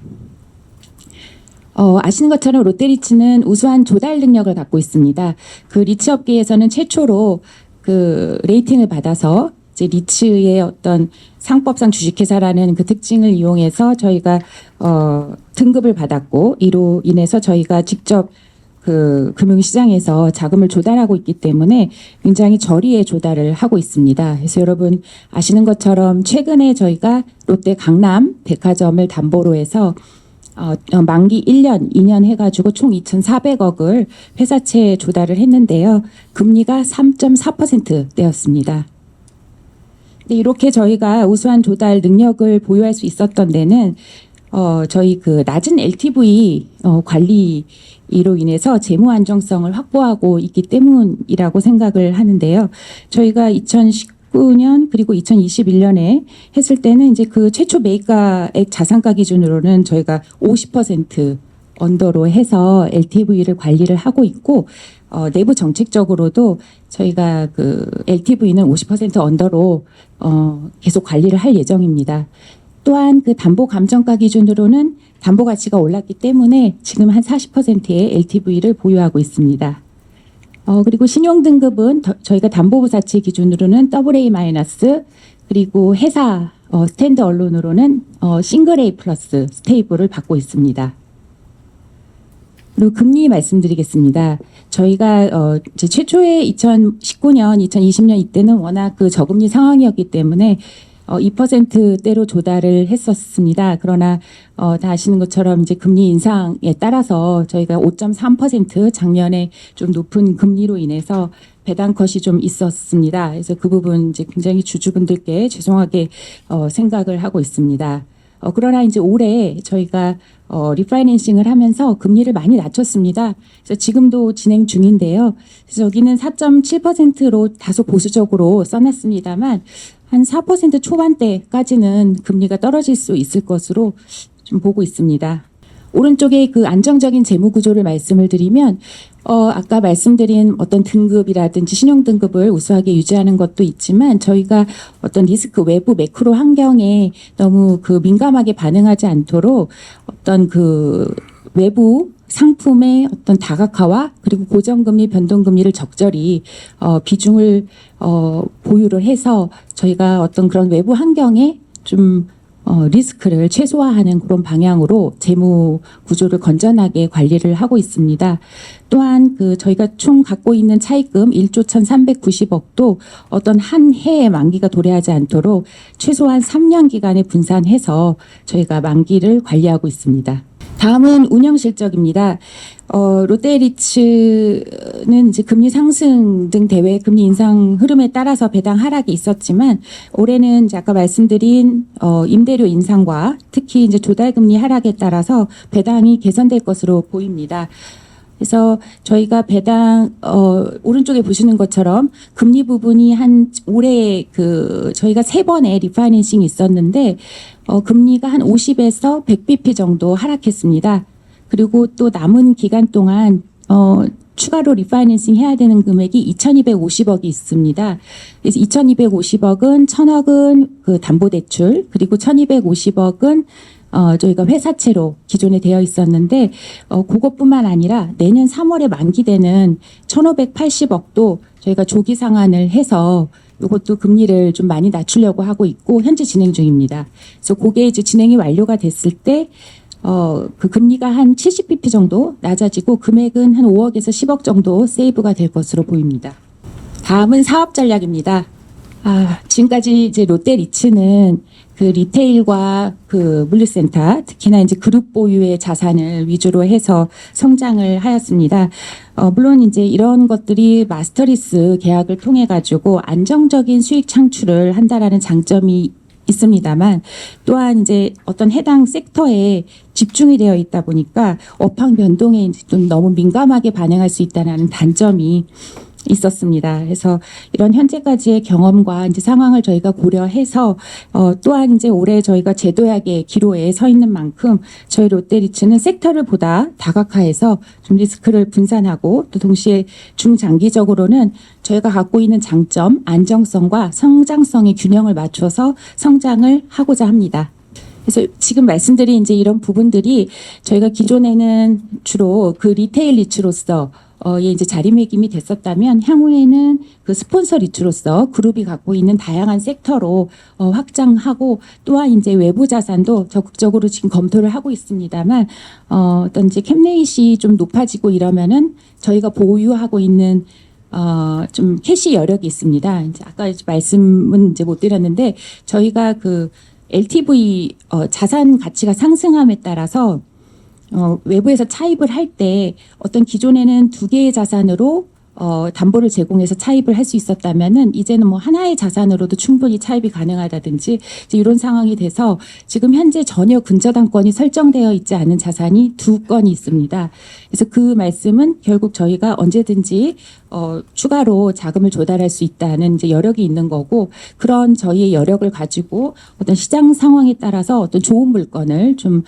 아시는 것처럼 롯데리츠는 우수한 조달 능력을 갖고 있습니다. 그 리츠 업계에서는 최초로 그 레이팅을 받아서 이제 리츠의 어떤 상법상 주식회사라는 그 특징을 이용해서 저희가 등급을 받았고, 이로 인해서 저희가 직접 그 금융시장에서 자금을 조달하고 있기 때문에 굉장히 저리에 조달을 하고 있습니다. 그래서 여러분 아시는 것처럼 최근에 저희가 롯데 강남 백화점을 담보로 해서 만기 1년, 2년 해가지고 총 2,400억을 회사채 조달을 했는데요. 금리가 3.4%대였습니다. 이렇게 저희가 우수한 조달 능력을 보유할 수 있었던 데는 저희 그 낮은 LTV 관리로 인해서 재무 안정성을 확보하고 있기 때문이라고 생각을 하는데요. 저희가 2019년 그리고 2021년에 했을 때는 이제 그 최초 매입가액 자산가 기준으로는 저희가 50% 언더로 해서 LTV를 관리를 하고 있고, 내부 정책적으로도 저희가 그 LTV는 50% 언더로 계속 관리를 할 예정입니다. 또한 그 담보 감정가 기준으로는 담보 가치가 올랐기 때문에 지금 한 40%의 LTV를 보유하고 있습니다. 그리고 신용 등급은 저희가 담보부사채 기준으로는 AA- 그리고 회사 스탠드 언론으로는 싱글 A+ 스테이블을 받고 있습니다. 그리고 금리 말씀드리겠습니다. 저희가 이제 최초에 2019년, 2020년 이때는 워낙 그 저금리 상황이었기 때문에 2%대로 조달을 했었습니다. 그러나 다 아시는 것처럼 이제 금리 인상에 따라서 저희가 5.3% 작년에 좀 높은 금리로 인해서 배당 컷이 좀 있었습니다. 그래서 그 부분 이제 굉장히 주주분들께 죄송하게 생각을 하고 있습니다. 그러나 이제 올해 저희가 리파이낸싱을 하면서 금리를 많이 낮췄습니다. 그래서 지금도 진행 중인데요. 그래서 여기는 4.7%로 다소 보수적으로 써놨습니다만 한 4% 초반대까지는 금리가 떨어질 수 있을 것으로 좀 보고 있습니다. 오른쪽에 그 안정적인 재무 구조를 말씀을 드리면 아까 말씀드린 어떤 등급이라든지 신용 등급을 우수하게 유지하는 것도 있지만 저희가 어떤 리스크 외부 매크로 환경에 너무 그 민감하게 반응하지 않도록 어떤 그 외부 상품의 어떤 다각화와 그리고 고정금리, 변동금리를 적절히 비중을 보유를 해서 저희가 어떤 그런 외부 환경에 좀 리스크를 최소화하는 그런 방향으로 재무 구조를 건전하게 관리를 하고 있습니다. 또한 그 저희가 총 갖고 있는 차입금 1조 1,390억도 어떤 한 해의 만기가 도래하지 않도록 최소한 3년 기간에 분산해서 저희가 만기를 관리하고 있습니다. 다음은 운영 실적입니다. 롯데리츠는 이제 금리 상승 등 대외 금리 인상 흐름에 따라서 배당 하락이 있었지만 올해는 이제 아까 말씀드린 임대료 인상과 특히 이제 조달 금리 하락에 따라서 배당이 개선될 것으로 보입니다. 그래서 저희가 배당 오른쪽에 보시는 것처럼 금리 부분이 한 올해 그 저희가 3번의 리파이낸싱이 있었는데 금리가 한 50에서 100bp 정도 하락했습니다. 그리고 또 남은 기간 동안 추가로 리파이낸싱 해야 되는 금액이 2,250억이 있습니다. 그래서 2,250억은 1,000억은 그 담보대출 그리고 1,250억은 저희가 회사채로 기존에 되어 있었는데 그것뿐만 아니라 내년 3월에 만기되는 1,580억도 저희가 조기 상환을 해서 이것도 금리를 좀 많이 낮추려고 하고 있고 현재 진행 중입니다. 그래서 그게 이제 진행이 완료가 됐을 때 그 금리가 한 70bp 정도 낮아지고 금액은 한 5억에서 10억 정도 세이브가 될 것으로 보입니다. 다음은 사업 전략입니다. 지금까지 이제 롯데리츠는 그 리테일과 그 물류센터, 특히나 이제 그룹 보유의 자산을 위주로 해서 성장을 하였습니다. 물론 이제 이런 것들이 마스터리스 계약을 통해 가지고 안정적인 수익 창출을 한다라는 장점이 있습니다만 또한 이제 어떤 해당 섹터에 집중이 되어 있다 보니까 업황 변동에 좀 너무 민감하게 반응할 수 있다는 단점이 있었습니다. 그래서 이런 현재까지의 경험과 이제 상황을 저희가 고려해서 또한 이제 올해 저희가 제도약의 기로에 서 있는 만큼 저희 롯데리츠는 섹터를 보다 다각화해서 좀 리스크를 분산하고 또 동시에 중장기적으로는 저희가 갖고 있는 장점, 안정성과 성장성의 균형을 맞춰서 성장을 하고자 합니다. 그래서 지금 말씀드린 이제 이런 부분들이 저희가 기존에는 주로 그 리테일 리츠로서 이제 자리매김이 됐었다면 향후에는 그 스폰서 리츠로서 그룹이 갖고 있는 다양한 섹터로 확장하고 또한 이제 외부 자산도 적극적으로 지금 검토를 하고 있습니다만 어떤 이제 캡레이시 좀 높아지고 이러면은 저희가 보유하고 있는 좀 캐시 여력이 있습니다. 이제 아까 이제 말씀은 이제 못 드렸는데 저희가 그 LTV 자산 가치가 상승함에 따라서 외부에서 차입을 할 때 어떤 기존에는 두 개의 자산으로 담보를 제공해서 차입을 할 수 있었다면은 이제는 뭐 하나의 자산으로도 충분히 차입이 가능하다든지 이제 이런 상황이 돼서 지금 현재 전혀 근저당권이 설정되어 있지 않은 자산이 2건이 있습니다. 그래서 그 말씀은 결국 저희가 언제든지 추가로 자금을 조달할 수 있다는 이제 여력이 있는 거고 그런 저희의 여력을 가지고 어떤 시장 상황에 따라서 어떤 좋은 물건을 좀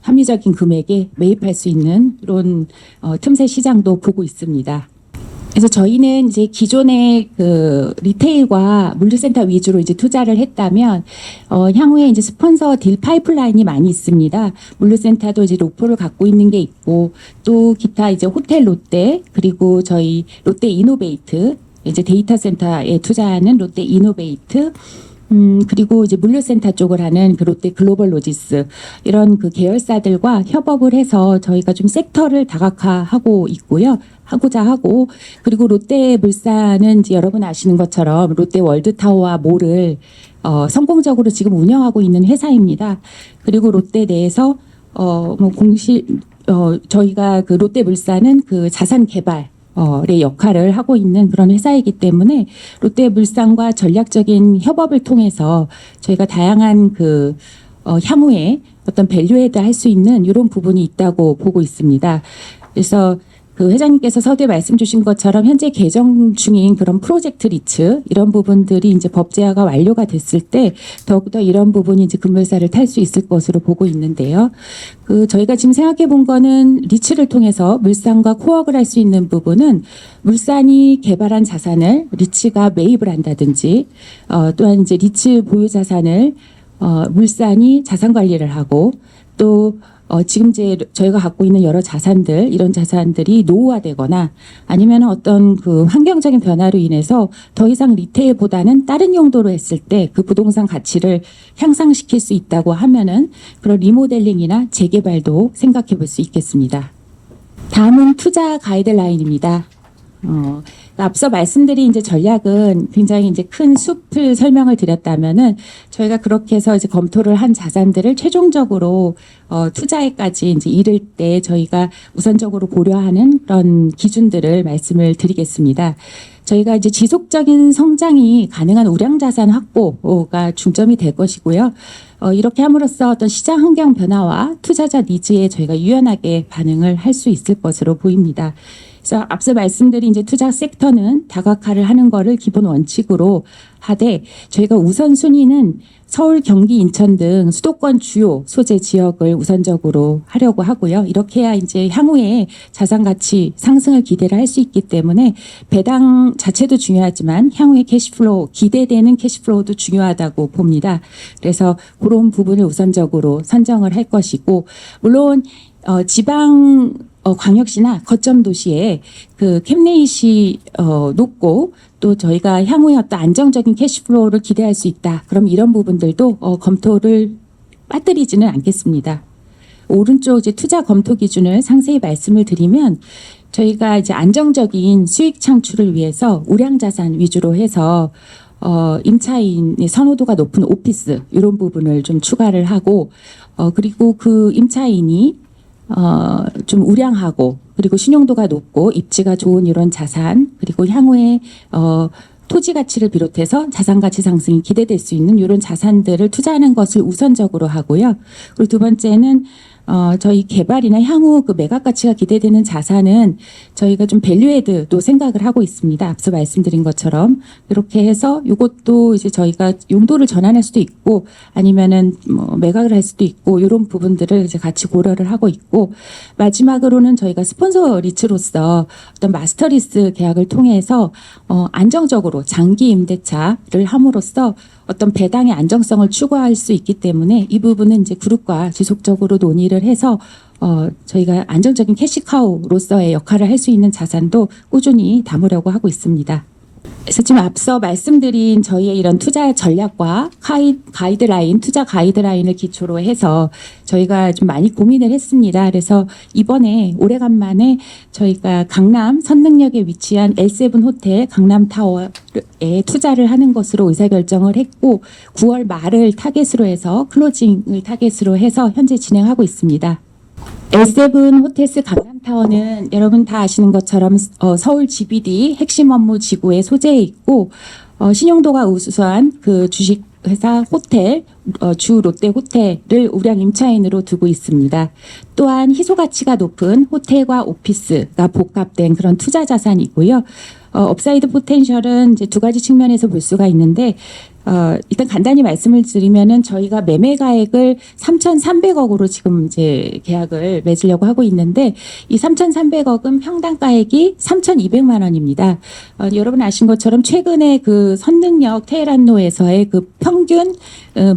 합리적인 금액에 매입할 수 있는 이런 틈새 시장도 보고 있습니다. 그래서 저희는 이제 기존의 그 리테일과 물류센터 위주로 이제 투자를 했다면 향후에 이제 스폰서 딜 파이프라인이 많이 있습니다. 물류센터도 이제 로포를 갖고 있는 게 있고 또 기타 이제 호텔 롯데 그리고 저희 롯데 이노베이트 이제 데이터 센터에 투자하는 롯데 이노베이트 그리고 이제 물류센터 쪽을 하는 그 롯데 글로벌 로지스 이런 그 계열사들과 협업을 해서 저희가 좀 섹터를 다각화하고 있고요. 하고자 하고 그리고 롯데물산은 이제 여러분 아시는 것처럼 롯데 월드타워와 몰을 성공적으로 지금 운영하고 있는 회사입니다. 그리고 롯데 내에서 뭐 저희가 그 롯데물산은 그 자산 개발 의 역할을 하고 있는 그런 회사이기 때문에 롯데물산과 전략적인 협업을 통해서 저희가 다양한 그 향후에 어떤 밸류에드 할 수 있는 이런 부분이 있다고 보고 있습니다. 그래서 그 회장님께서 서두에 말씀 주신 것처럼 현재 개정 중인 그런 프로젝트 리츠 이런 부분들이 이제 법제화가 완료가 됐을 때 더욱더 이런 부분이 이제 급물살을 탈 수 있을 것으로 보고 있는데요. 그 저희가 지금 생각해 본 거는 리츠를 통해서 물산과 코워크를 할 수 있는 부분은 물산이 개발한 자산을 리츠가 매입을 한다든지 또한 이제 리츠 보유 자산을 물산이 자산 관리를 하고 또 지금 저희가 갖고 있는 여러 자산들, 이런 자산들이 노후화되거나 아니면 어떤 그 환경적인 변화로 인해서 더 이상 리테일보다는 다른 용도로 했을 때 그 부동산 가치를 향상시킬 수 있다고 하면은 그런 리모델링이나 재개발도 생각해 볼 수 있겠습니다. 다음은 투자 가이드라인입니다. 앞서 말씀드린 이제 전략은 굉장히 이제 큰 숲을 설명을 드렸다면은 저희가 그렇게 해서 이제 검토를 한 자산들을 최종적으로 투자에까지 이제 이를 때 저희가 우선적으로 고려하는 그런 기준들을 말씀을 드리겠습니다. 저희가 이제 지속적인 성장이 가능한 우량 자산 확보가 중점이 될 것이고요. 이렇게 함으로써 어떤 시장 환경 변화와 투자자 니즈에 저희가 유연하게 반응을 할 수 있을 것으로 보입니다. 그래서 앞서 말씀드린 이제 투자 섹터는 다각화를 하는 거를 기본 원칙으로 하되 저희가 우선순위는 서울, 경기, 인천 등 수도권 주요 소재 지역을 우선적으로 하려고 하고요. 이렇게 해야 이제 향후에 자산 가치 상승을 기대를 할 수 있기 때문에 배당 자체도 중요하지만 향후에 캐시플로우, 기대되는 캐시플로우도 중요하다고 봅니다. 그래서 그런 부분을 우선적으로 선정을 할 것이고 물론 지방 광역시나 거점 도시에 그 캡레이시 높고 또 저희가 향후에 어떤 안정적인 캐시플로우를 기대할 수 있다. 그럼 이런 부분들도 검토를 빠뜨리지는 않겠습니다. 오른쪽 이제 투자 검토 기준을 상세히 말씀을 드리면 저희가 이제 안정적인 수익 창출을 위해서 우량 자산 위주로 해서 임차인의 선호도가 높은 오피스 이런 부분을 좀 추가를 하고 그리고 그 임차인이 좀 우량하고 그리고 신용도가 높고 입지가 좋은 이런 자산 그리고 향후에 토지 가치를 비롯해서 자산 가치 상승이 기대될 수 있는 이런 자산들을 투자하는 것을 우선적으로 하고요. 그리고 두 번째는 저희 개발이나 향후 그 매각 가치가 기대되는 자산은 저희가 좀 밸류에드도 생각을 하고 있습니다. 앞서 말씀드린 것처럼 이렇게 해서 이것도 이제 저희가 용도를 전환할 수도 있고 아니면은 뭐 매각을 할 수도 있고 이런 부분들을 이제 같이 고려를 하고 있고 마지막으로는 저희가 스폰서 리츠로서 어떤 마스터 리스 계약을 통해서 안정적으로 장기 임대차를 함으로써 어떤 배당의 안정성을 추구할 수 있기 때문에 이 부분은 이제 그룹과 지속적으로 논의를 해서 저희가 안정적인 캐시카우로서의 역할을 할 수 있는 자산도 꾸준히 담으려고 하고 있습니다. 그래서 지금 앞서 말씀드린 저희의 이런 투자 전략과 가이드라인, 투자 가이드라인을 기초로 해서 저희가 좀 많이 고민을 했습니다. 그래서 이번에 오래간만에 저희가 강남 선능역에 위치한 L7 호텔 강남타워에 투자를 하는 것으로 의사결정을 했고 9월 말을 타겟으로 해서 클로징을 타겟으로 해서 현재 진행하고 있습니다. L7 호텔스 강남타워는 여러분 다 아시는 것처럼 서울 GBD 핵심 업무 지구에 소재해 있고 신용도가 우수한 그 주식회사 호텔 주 롯데 호텔을 우량 임차인으로 두고 있습니다. 또한 희소 가치가 높은 호텔과 오피스가 복합된 그런 투자 자산이고요. 업사이드 포텐셜은 이제 두 가지 측면에서 볼 수가 있는데 일단 간단히 말씀을 드리면은 저희가 매매 가액을 3,300억으로 지금 이제 계약을 맺으려고 하고 있는데 이 3,300억은 평당 가액이 3,200만 원입니다. 여러분 아신 것처럼 최근에 그 선능역 테헤란로에서의 그 평균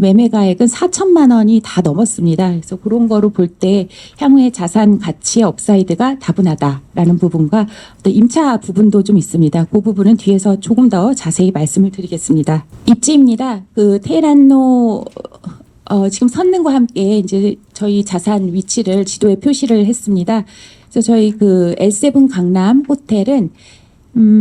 매매 가액은 4천만 원이 다 넘었습니다. 그래서 그런 거로 볼 때 향후의 자산 가치의 업사이드가 다분하다라는 부분과 또 임차 부분도 좀 있습니다. 그 부분은 뒤에서 조금 더 자세히 말씀을 드리겠습니다. 입지입니다. 그 테헤란로 지금 선능과 함께 이제 저희 자산 위치를 지도에 표시를 했습니다. 그래서 저희 그 L7 강남 호텔은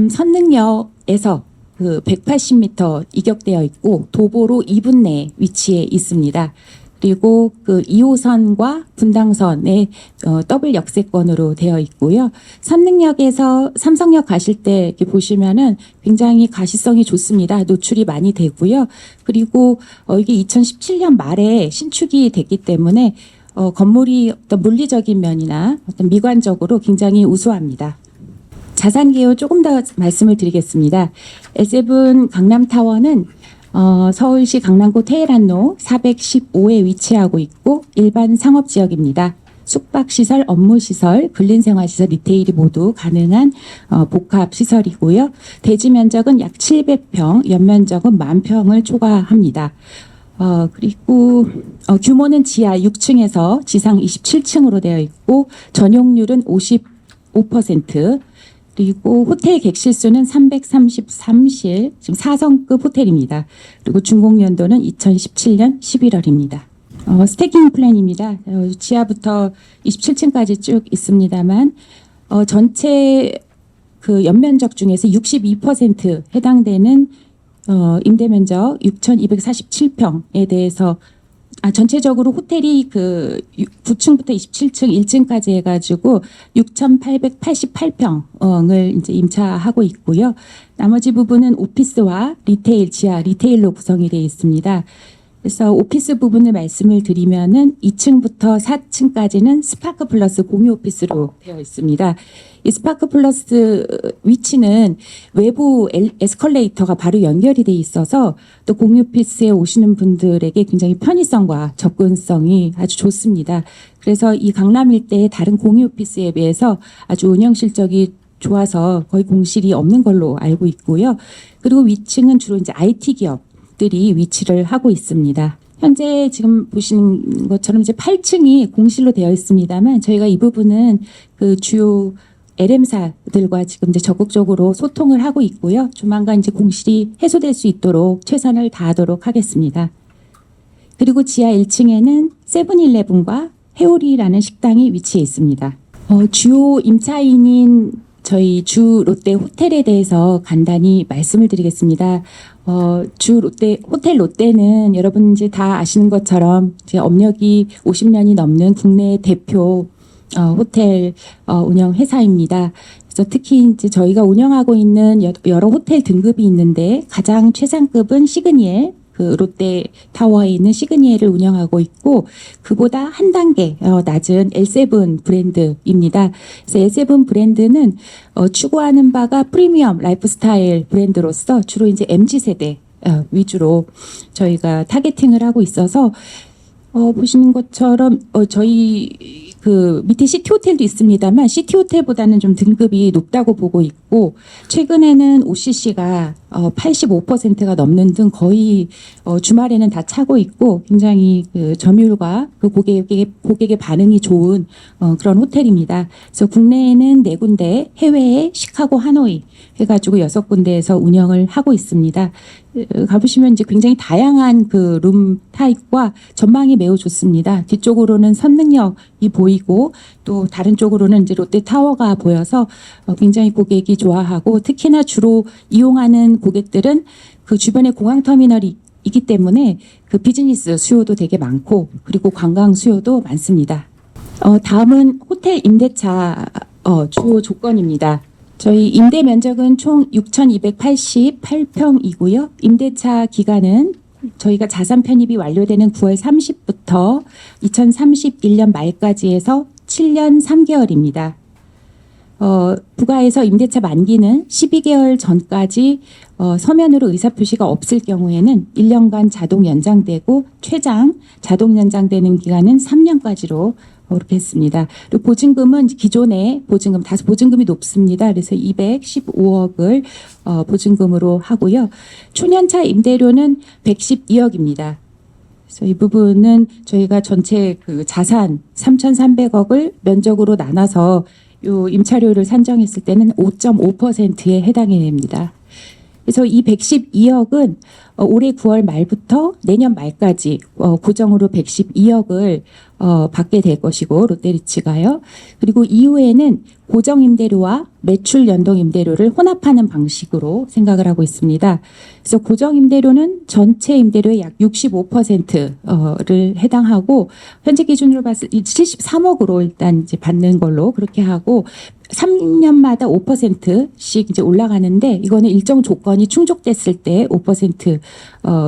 선능역에서 그 180m 이격되어 있고 도보로 2분 내에 위치해 있습니다. 그리고 그 2호선과 분당선의 더블 역세권으로 되어 있고요. 선능역에서 삼성역 가실 때 이렇게 보시면은 굉장히 가시성이 좋습니다. 노출이 많이 되고요. 그리고 이게 2017년 말에 신축이 됐기 때문에 건물이 어떤 물리적인 면이나 어떤 미관적으로 굉장히 우수합니다. 자산 개요 조금 더 말씀을 드리겠습니다. L7 강남타워는 서울시 강남구 테헤란로 415에 위치하고 있고 일반 상업지역입니다. 숙박시설, 업무시설, 근린생활시설, 리테일이 모두 가능한 복합시설이고요. 대지 면적은 약 700평, 연면적은 10,000평을 초과합니다. 그리고 규모는 지하 6층에서 지상 27층으로 되어 있고 전용률은 55%, 그리고 호텔 객실 수는 333실, 지금 4성급 호텔입니다. 그리고 준공연도는 2017년 11월입니다. 스태킹 플랜입니다. 지하부터 27층까지 쭉 있습니다만 전체 그 연면적 중에서 62% 해당되는 임대면적 6,247평에 대해서 전체적으로 호텔이 그 9층부터 27층 1층까지 해가지고 6,888평을 이제 임차하고 있고요. 나머지 부분은 오피스와 리테일, 지하 리테일로 구성이 되어 있습니다. 그래서 오피스 부분을 말씀을 드리면은 2층부터 4층까지는 스파크 플러스 공유 오피스로 되어 있습니다. 이 스파크 플러스 위치는 외부 에스컬레이터가 바로 연결이 돼 있어서 또 공유 오피스에 오시는 분들에게 굉장히 편의성과 접근성이 아주 좋습니다. 그래서 이 강남 일대의 다른 공유 오피스에 비해서 아주 운영 실적이 좋아서 거의 공실이 없는 걸로 알고 있고요. 그리고 위층은 주로 이제 IT 기업들이 위치를 하고 있습니다. 현재 지금 보시는 것처럼 이제 8층이 공실로 되어 있습니다만 저희가 이 부분은 그 주요 LM사들과 지금 이제 적극적으로 소통을 하고 있고요. 조만간 이제 공실이 해소될 수 있도록 최선을 다하도록 하겠습니다. 그리고 지하 1층에는 세븐일레븐과 해오리라는 식당이 위치해 있습니다. 주요 임차인인 저희 주 롯데 호텔에 대해서 간단히 말씀을 드리겠습니다. 주 롯데, 호텔 롯데는 여러분 이제 다 아시는 것처럼 이제 업력이 50년이 넘는 국내 대표 호텔 운영 회사입니다. 그래서 특히 이제 저희가 운영하고 있는 여러 호텔 등급이 있는데 가장 최상급은 시그니엘 그 롯데타워에 있는 시그니엘을 운영하고 있고 그보다 한 단계 낮은 L7 브랜드입니다. 그래서 L7 브랜드는 추구하는 바가 프리미엄 라이프스타일 브랜드로서 주로 이제 MZ세대 위주로 저희가 타겟팅을 하고 있어서 보시는 것처럼 저희 그 밑에 시티 호텔도 있습니다만 시티 호텔보다는 좀 등급이 높다고 보고 있고 최근에는 OCC가 85%가 넘는 등 거의 주말에는 다 차고 있고 굉장히 그 점유율과 그 고객의 반응이 좋은 그런 호텔입니다. 그래서 국내에는 4군데, 해외에 시카고, 하노이 해가지고 6군데에서 운영을 하고 있습니다. 가보시면 이제 굉장히 다양한 그 룸 타입과 전망이 매우 좋습니다. 뒤쪽으로는 선능력이 보이고 또 다른 쪽으로는 이제 롯데타워가 보여서 굉장히 고객이 좋아하고 특히나 주로 이용하는 고객들은 그 주변에 공항터미널이 있기 때문에 그 비즈니스 수요도 되게 많고 그리고 관광 수요도 많습니다. 다음은 호텔 임대차 주요 조건입니다. 저희 임대 면적은 총 6,288평이고요. 임대차 기간은 저희가 자산 편입이 완료되는 9월 30부터 2031년 말까지 해서 7년 3개월입니다. 부가해서 임대차 만기는 12개월 전까지 서면으로 의사표시가 없을 경우에는 1년간 자동 연장되고 최장 자동 연장되는 기간은 3년까지로 그렇게 했습니다. 그리고 보증금은 기존의 보증금, 다소 보증금이 높습니다. 그래서 215억을 보증금으로 하고요. 초년차 임대료는 112억입니다. 그래서 이 부분은 저희가 전체 그 자산 3,300억을 면적으로 나눠서 요 임차료를 산정했을 때는 5.5%에 해당이 됩니다. 그래서 이 112억은 올해 9월 말부터 내년 말까지 고정으로 112억을 받게 될 것이고 롯데리츠가요. 그리고 이후에는 고정 임대료와 매출 연동 임대료를 혼합하는 방식으로 생각을 하고 있습니다. 그래서 고정 임대료는 전체 임대료의 약 65%를 해당하고 현재 기준으로 봤을 때 73억으로 일단 이제 받는 걸로 그렇게 하고 3년마다 5%씩 이제 올라가는데 이거는 일정 조건이 충족됐을 때 5%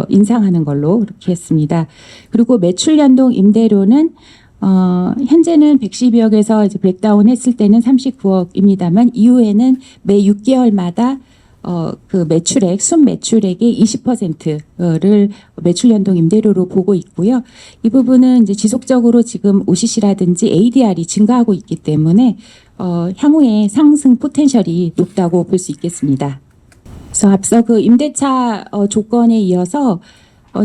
인상하는 걸로 그렇게 했습니다. 그리고 매출 연동 임대료는 현재는 112억에서 이제 브렉다운 했을 때는 39억입니다만 이후에는 매 6개월마다 그 매출액, 순 매출액의 20%를 매출 연동 임대료로 보고 있고요. 이 부분은 이제 지속적으로 지금 OCC라든지 ADR이 증가하고 있기 때문에 향후에 상승 포텐셜이 높다고 볼 수 있겠습니다. 그래서 앞서 그 임대차 조건에 이어서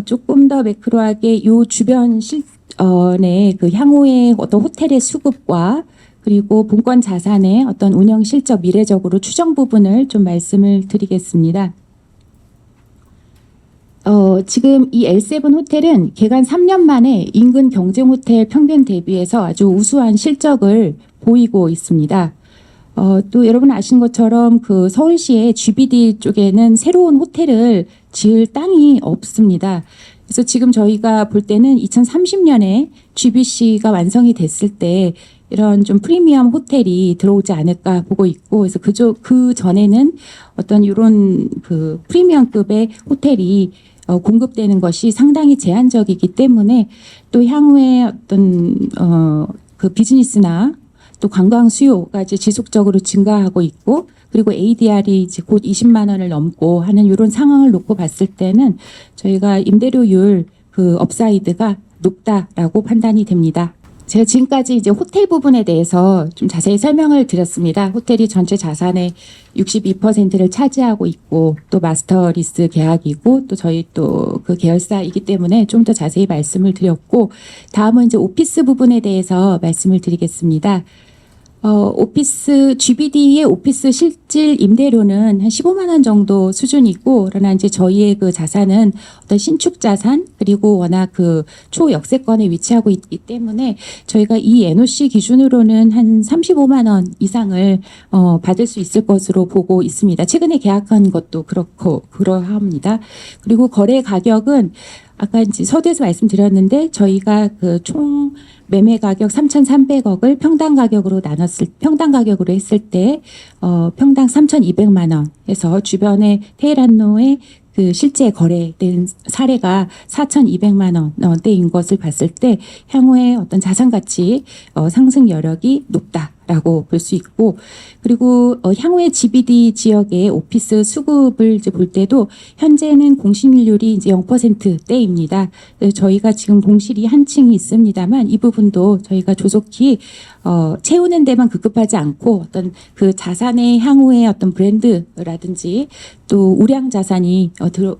조금 더 매크로하게 요 주변 실내 그 향후의 어떤 호텔의 수급과 그리고 본권 자산의 어떤 운영 실적 미래적으로 추정 부분을 좀 말씀을 드리겠습니다. 지금 이 L7 호텔은 개관 3년 만에 인근 경쟁 호텔 평균 대비해서 아주 우수한 실적을 보이고 있습니다. 또 여러분 아시는 것처럼 그 서울시의 GBD 쪽에는 새로운 호텔을 지을 땅이 없습니다. 그래서 지금 저희가 볼 때는 2030년에 GBC가 완성이 됐을 때 이런 좀 프리미엄 호텔이 들어오지 않을까 보고 있고, 그래서 그 전에는 어떤 이런 그 프리미엄급의 호텔이 공급되는 것이 상당히 제한적이기 때문에 또 향후에 어떤 그 비즈니스나 또 관광 수요가 이제 지속적으로 증가하고 있고, 그리고 ADR이 이제 곧 20만 원을 넘고 하는 이런 상황을 놓고 봤을 때는 저희가 임대료율 그 업사이드가 높다라고 판단이 됩니다. 제가 지금까지 이제 호텔 부분에 대해서 좀 자세히 설명을 드렸습니다. 호텔이 전체 자산의 62%를 차지하고 있고 또 마스터 리스 계약이고 또 저희 또 그 계열사이기 때문에 좀 더 자세히 말씀을 드렸고, 다음은 이제 오피스 부분에 대해서 말씀을 드리겠습니다. 오피스 GBD의 오피스 실질 임대료는 한 15만 원 정도 수준이고, 그러나 이제 저희의 그 자산은 어떤 신축 자산 그리고 워낙 그 초역세권에 위치하고 있기 때문에 저희가 이 NOC 기준으로는 한 35만 원 이상을 받을 수 있을 것으로 보고 있습니다. 최근에 계약한 것도 그렇고 그러합니다. 그리고 거래 가격은 아까 이제 서두에서 말씀드렸는데 저희가 그 총 매매 가격 3,300억을 평당 가격으로 했을 때 평당 3,200만 원에서 주변의 테헤란로의 그 실제 거래된 사례가 4,200만 원대인 것을 봤을 때 향후에 어떤 자산 가치 상승 여력이 높다라고 볼 수 있고, 그리고 향후에 GBD 지역의 오피스 수급을 이제 볼 때도 현재는 공실률이 이제 0%대입니다. 저희가 지금 공실이 한 층이 있습니다만 이 부분도 저희가 조속히 채우는 데만 급급하지 않고 어떤 그 자산의 향후의 어떤 브랜드라든지 또 우량 자산이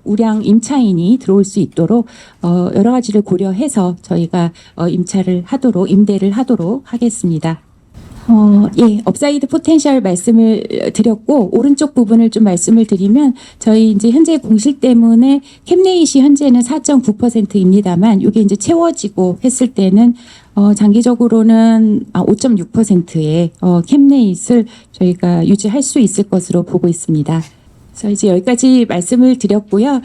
우량 임차인이 들어올 수 있도록 여러 가지를 고려해서 저희가 임대를 하도록 하겠습니다. 예, 업사이드 포텐셜 말씀을 드렸고, 오른쪽 부분을 좀 말씀을 드리면, 저희 이제 현재 공실 때문에 캡레이시 현재는 4.9%입니다만, 이게 이제 채워지고 했을 때는, 장기적으로는 5.6%의 캡레이트를 저희가 유지할 수 있을 것으로 보고 있습니다. 그래서 이제 여기까지 말씀을 드렸고요.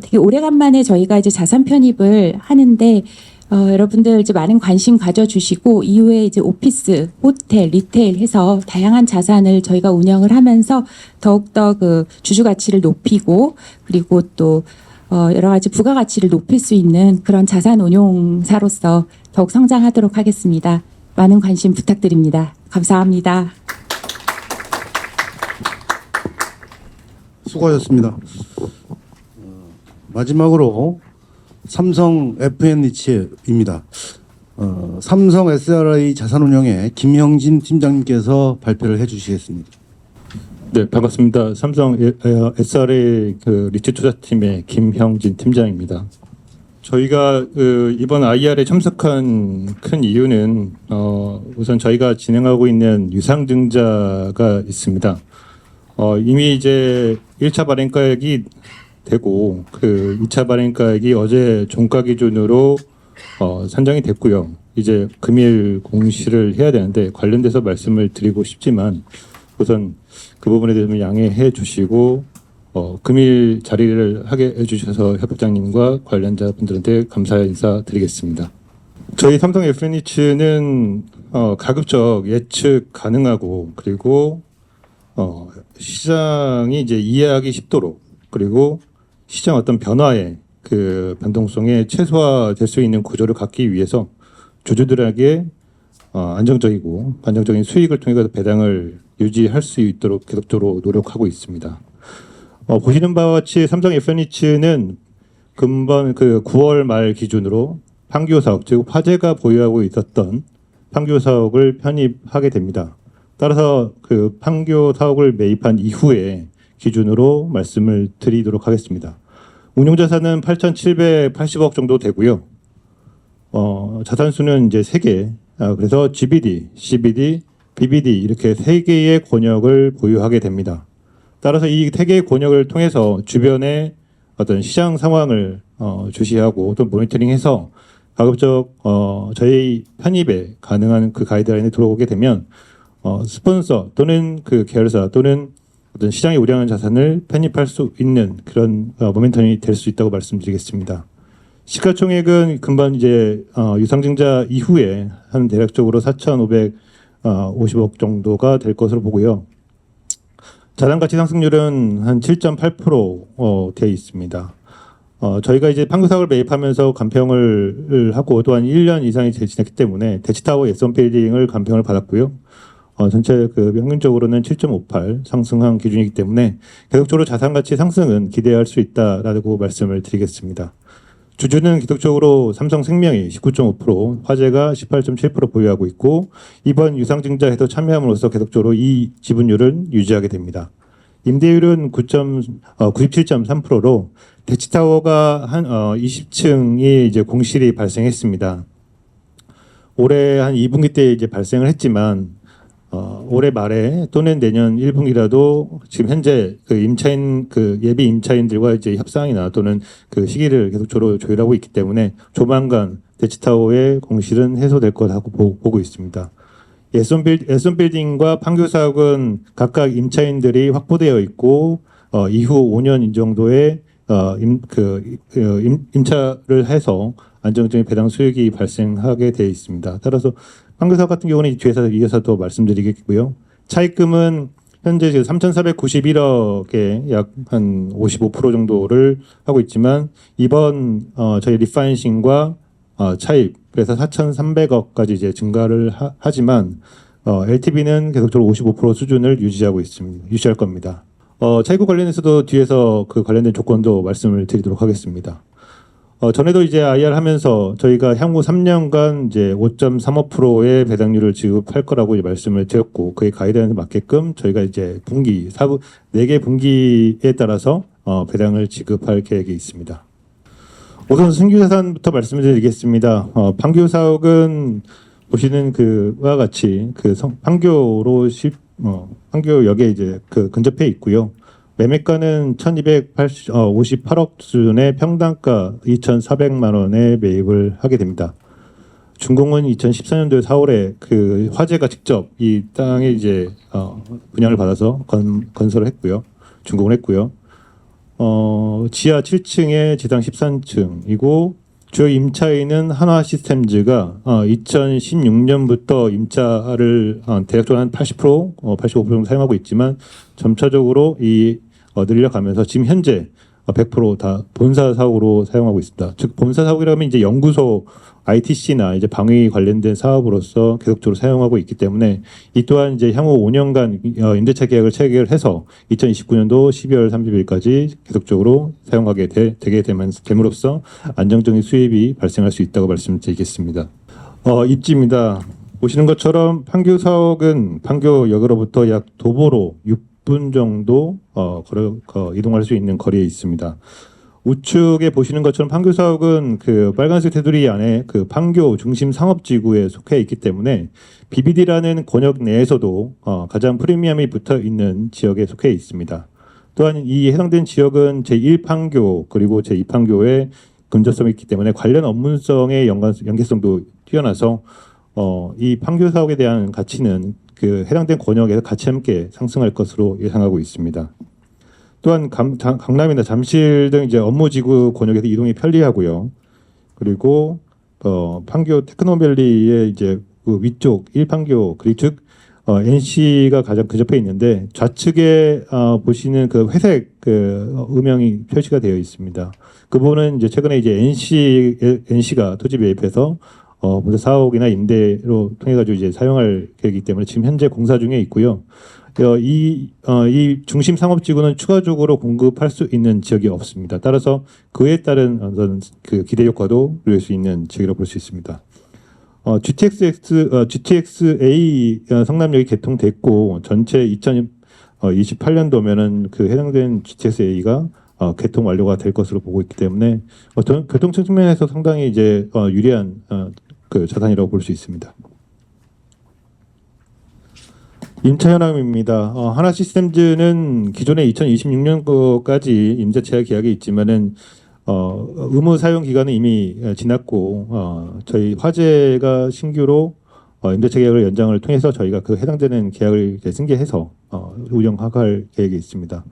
되게 오래간만에 저희가 이제 자산 편입을 하는데, 여러분들 이제 많은 관심 가져주시고 이후에 이제 오피스, 호텔, 리테일 해서 다양한 자산을 저희가 운영을 하면서 더욱더 그 주주 가치를 높이고 그리고 또 여러 가지 부가가치를 높일 수 있는 그런 자산 운용사로서 더욱 성장하도록 하겠습니다. 많은 관심 부탁드립니다. 감사합니다. 수고하셨습니다. 마지막으로 삼성 FN리츠입니다. 삼성 SRI 자산운용의 김형진 팀장님께서 발표를 해주시겠습니다. 네, 반갑습니다. 삼성 SRA 그 리츠 투자팀의 김형진 팀장입니다. 저희가 이번 IR에 참석한 큰 이유는 우선 저희가 진행하고 있는 유상증자가 있습니다. 이미 이제 1차 발행가액이 되고 그 2차 발행가액이 어제 종가 기준으로 산정이 됐고요. 이제 금일 공시를 해야 되는데 관련돼서 말씀을 드리고 싶지만 우선 그 부분에 대해서 양해해 주시고 금일 자리를 하게 해주셔서 협회장님과 관련자분들한테 감사의 인사 드리겠습니다. 저희 삼성 FN리츠는 가급적 예측 가능하고 그리고 시장이 이제 이해하기 쉽도록 그리고 시장 어떤 변화의 그 변동성에 최소화될 수 있는 구조를 갖기 위해서 주주들에게 안정적이고 안정적인 수익을 통해 배당을 유지할 수 있도록 계속적으로 노력하고 있습니다. 보시는 바와 같이 삼성 FN리츠는 금번 그 9월 말 기준으로 판교 사옥, 즉 화재가 보유하고 있었던 판교 사옥을 편입하게 됩니다. 따라서 그 판교 사옥을 매입한 이후에 기준으로 말씀을 드리도록 하겠습니다. 운용자산은 8,780억 정도 되고요. 자산수는 이제 3개. 그래서 GBD, CBD, BBD 이렇게 3개의 권역을 보유하게 됩니다. 따라서 이 3개의 권역을 통해서 주변의 어떤 시장 상황을 주시하고 또 모니터링해서 가급적 저희 편입에 가능한 그 가이드라인에 들어오게 되면 스폰서 또는 그 계열사 또는 어떤 시장에 우량한 자산을 편입할 수 있는 그런 모멘텀이 될 수 있다고 말씀드리겠습니다. 시가총액은 금방 이제 유상증자 이후에 한 대략적으로 4,550억 정도가 될 것으로 보고요. 자산가치 상승률은 한 7.8% 되어 있습니다. 저희가 이제 판교 사옥을 매입하면서 간평을 하고 또한 1년 이상이 지났기 때문에 대치타워 예선빌딩을 간평을 받았고요. 전체 그 평균적으로는 7.58 상승한 기준이기 때문에 계속적으로 자산가치 상승은 기대할 수 있다라고 말씀을 드리겠습니다. 주주는 기독적으로 삼성생명이 19.5%, 화재가 18.7% 보유하고 있고 이번 유상증자에도 참여함으로써 계속적으로 이 지분율은 유지하게 됩니다. 임대율은 97.3%로 대치타워가 한 20층이 이제 공실이 발생했습니다. 올해 한 2분기 때 이제 발생을 했지만 올해 말에 또는 내년 1분기라도 지금 현재 그 임차인 그 예비 임차인들과 이제 협상이나 또는 그 시기를 계속적으로 조율하고 있기 때문에 조만간 대치타워의 공실은 해소될 것하고 보고 있습니다. 예선빌딩과 판교사옥은 각각 임차인들이 확보되어 있고 이후 5년 정도의 임차를 해서 안정적인 배당 수익이 발생하게 되어 있습니다. 따라서 판교사옥 같은 경우는 뒤에서 이어서 더 말씀드리겠고요. 차입금은 현재 지금 3,491억에 약 한 55% 정도를 하고 있지만 이번 저희 리파이닝과 차입 그래서 4,300억까지 이제 증가를 하지만 LTV는 계속적으로 55% 수준을 유지할 겁니다. 차입국 관련해서도 뒤에서 그 관련된 조건도 말씀을 드리도록 하겠습니다. 전에도 이제 IR 하면서 저희가 향후 3년간 이제 5.35%의 배당률을 지급할 거라고 이제 말씀을 드렸고 그의 가이드라인에 맞게끔 저희가 이제 분기 4개 분기에 따라서 배당을 지급할 계획이 있습니다. 우선 신규 자산부터 말씀을 드리겠습니다. 판교 사옥은 보시는 그와 같이 판교로 판교역에 이제 근접해 있고요. 매매가는 1,258억 수준의 평당가 2,400만 원에 매입을 하게 됩니다. 준공은 2014년도 4월에 그 화재가 직접 이 땅에 이제 분양을 받아서 건설을 했고요. 준공을 했고요. 지하 7층에 지상 13층이고 주요 임차인은 한화 시스템즈가 2016년부터 임차를 대략적으로 한 85% 정도 사용하고 있지만 점차적으로 늘려가면서 지금 현재 100% 다 본사 사옥으로 사용하고 있습니다. 즉 본사 사옥이라면 이제 연구소, ITC나 이제 방위 관련된 사업으로서 계속적으로 사용하고 있기 때문에 이 또한 이제 향후 5년간 임대차 계약을 체결해서 2029년도 12월 30일까지 계속적으로 사용하게 되게 됨으로써 안정적인 수입이 발생할 수 있다고 말씀드리겠습니다. 입지입니다. 보시는 것처럼 판교 사옥은 판교역으로부터 약 도보로 6분 정도 이동할 수 있는 거리에 있습니다. 우측에 보시는 것처럼 판교 사옥은 그 빨간색 테두리 안에 그 판교 중심 상업지구에 속해 있기 때문에 BBD라는 권역 내에서도 가장 프리미엄이 붙어 있는 지역에 속해 있습니다. 또한 이 해당된 지역은 제1판교 그리고 제2판교의 근접성이 있기 때문에 관련 업문성의 연계성도 뛰어나서 이 판교 사옥에 대한 가치는 그 해당된 권역에서 같이 함께 상승할 것으로 예상하고 있습니다. 또한 강남이나 잠실 등 이제 업무지구 권역에서 이동이 편리하고요. 그리고 판교 테크노밸리의 이제 그 위쪽 1판교 그리고 즉 NC가 가장 근접해 있는데 좌측에 보시는 그 회색 그 음영이 표시가 되어 있습니다. 그 부분은 이제 최근에 이제 NC가 토지 매입해서 본사 사옥이나 임대로 통해 가지고 이제 사용할 계획이기 때문에 지금 현재 공사 중에 있고요. 이 중심 상업지구는 추가적으로 공급할 수 있는 지역이 없습니다. 따라서 그에 따른 어떤 그 기대 효과도 누릴 수 있는 지역이라고 볼 수 있습니다. GTX-A 성남역이 개통됐고 전체 2028년도면은 그 해당된 GTX-A가 개통 완료가 될 것으로 보고 있기 때문에 교통 측면에서 상당히 이제 유리한 그 자산이라고 볼 수 있습니다. 임차 현황입니다. 하나 시스템즈는 기존에 2026년까지 임대 체결 계약이 있지만은 의무 사용 기간은 이미 지났고 저희 화재가 신규로 임대차 계약을 연장을 통해서 저희가 그 해당되는 계약을 이제 승계해서 운영할 계획이 있습니다.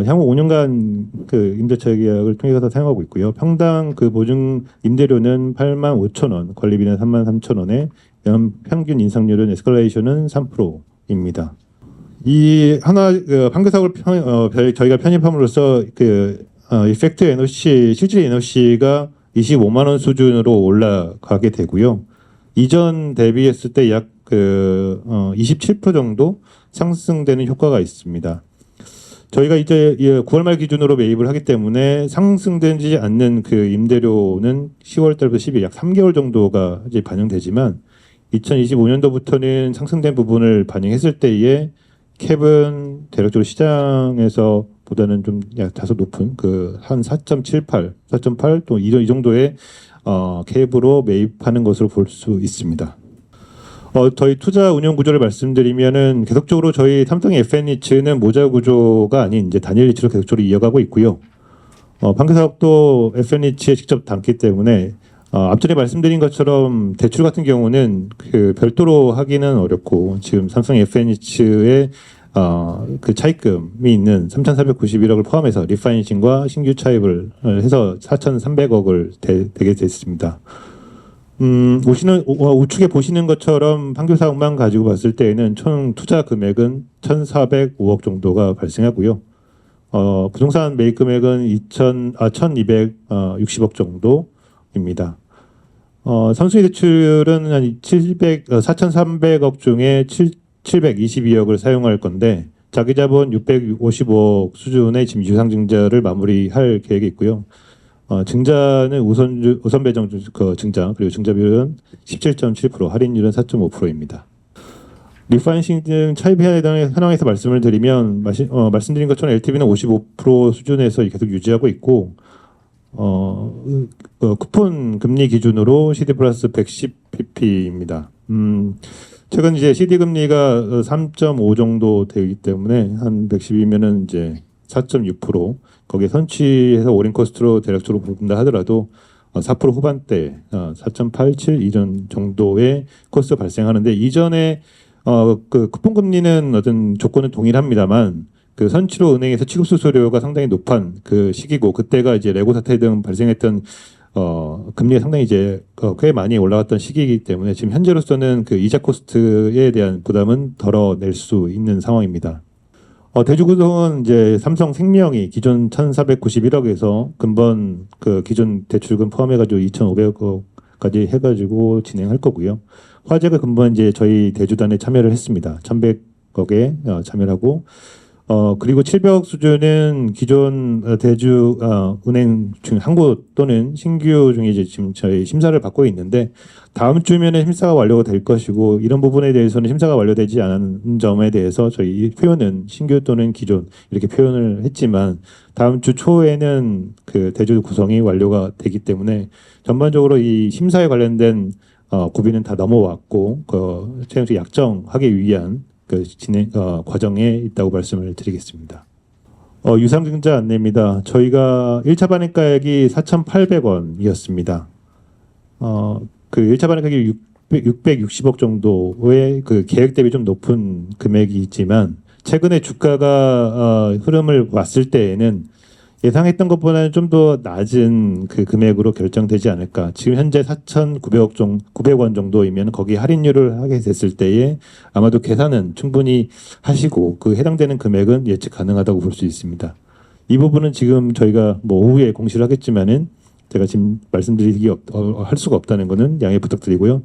향후 5년간 그 임대차 계약을 통해서 사용하고 있고요. 평당 그 보증 임대료는 85,000원, 관리비는 33,000원에 연 평균 인상률은 에스컬레이션은 3%입니다. 이 하나 판교 사옥을 저희가 편입함으로써 그 이펙트 NOC 실질 NOC가 25만 원 수준으로 올라가게 되고요. 이전 대비했을 때 약 27% 정도 상승되는 효과가 있습니다. 저희가 이제 9월 말 기준으로 매입을 하기 때문에 상승되지 않는 그 임대료는 10월 달부터 12월 약 3개월 정도가 이제 반영되지만 2025년도부터는 상승된 부분을 반영했을 때에 캡은 대략적으로 시장에서 보다는 좀 약 다소 높은 그 한 4.78, 4.8 또 이 정도의 캡으로 매입하는 것으로 볼 수 있습니다. 저희 투자 운영 구조를 말씀드리면은 계속적으로 저희 삼성 FN리츠는 모자 구조가 아닌 이제 단일 리츠로 계속적으로 이어가고 있고요. 판교 사업도 FN리츠에 직접 담기 때문에 앞전에 말씀드린 것처럼 대출 같은 경우는 그 별도로 하기는 어렵고 지금 삼성 FN리츠의 그 차입금이 있는 3,491억을 포함해서 리파이닝과 신규 차입을 해서 4,300억을 되게 됐습니다. 우측에 보시는 것처럼 판교 사업만 가지고 봤을 때에는 총 투자 금액은 1,405억 정도가 발생하고요. 부동산 매입 금액은 1,260억 정도입니다. 선순위 대출은 한 4,300억 중에 722억을 사용할 건데 자기자본 655억 수준의 지금 유상증자를 마무리할 계획이 있고요. 증자는 우선 배정 증자 그리고 증자 비율은 17.7%, 할인율은 4.5%입니다. 리파이싱 등 차입 현황에서 말씀을 드리면 말씀드린 것처럼 LTV는 55% 수준에서 계속 유지하고 있고 쿠폰 금리 기준으로 CD 플러스 110pp입니다. 최근 이제 CD 금리가 3.5 정도 되기 때문에 한 110이면은 이제 4.6% 거기에 선취해서 올인 코스트로 대략적으로 본다 하더라도 4% 후반대 4.87 이전 정도의 코스트가 발생하는데 이전에 그 쿠폰 금리는 어떤 조건은 동일합니다만 그 선취로 은행에서 취급 수수료가 상당히 높은 그 시기고 그때가 이제 레고 사태 등 발생했던 금리가 상당히 이제 꽤 많이 올라갔던 시기이기 때문에 지금 현재로서는 그 이자 코스트에 대한 부담은 덜어낼 수 있는 상황입니다. 대주구성은 이제 삼성생명이 기존 1,491억에서 근본 그 기존 대출금 포함해가지고 2,500억까지 해가지고 진행할 거고요. 화재가 근본 이제 저희 대주단에 참여를 했습니다. 1,100억에 참여하고 그리고 700억 수준은 기존 대주 은행 중 한 곳 또는 신규 중에 이제 지금 저희 심사를 받고 있는데 다음 주면은 심사가 완료가 될 것이고 이런 부분에 대해서는 심사가 완료되지 않은 점에 대해서 저희 표현은 신규 또는 기존 이렇게 표현을 했지만 다음 주 초에는 그 대주 구성이 완료가 되기 때문에 전반적으로 이 심사에 관련된 고비는 다 넘어왔고 최종적 약정하기 위한 그 진행 과정에 있다고 말씀을 드리겠습니다. 유상증자 안내입니다. 저희가 1차 반입가액이 4,800원이었습니다. 그 1차 반입가액이 660억 정도의 그 계획 대비 좀 높은 금액이 있지만 최근에 주가가 흐름을 봤을 때에는 예상했던 것보다는 좀 더 낮은 그 금액으로 결정되지 않을까. 지금 현재 4,900원 정도이면 거기 할인율을 하게 됐을 때에 아마도 계산은 충분히 하시고 그 해당되는 금액은 예측 가능하다고 볼 수 있습니다. 이 부분은 지금 저희가 뭐 오후에 공시를 하겠지만은 제가 지금 말씀드리기 할 수가 없다는 거는 양해 부탁드리고요.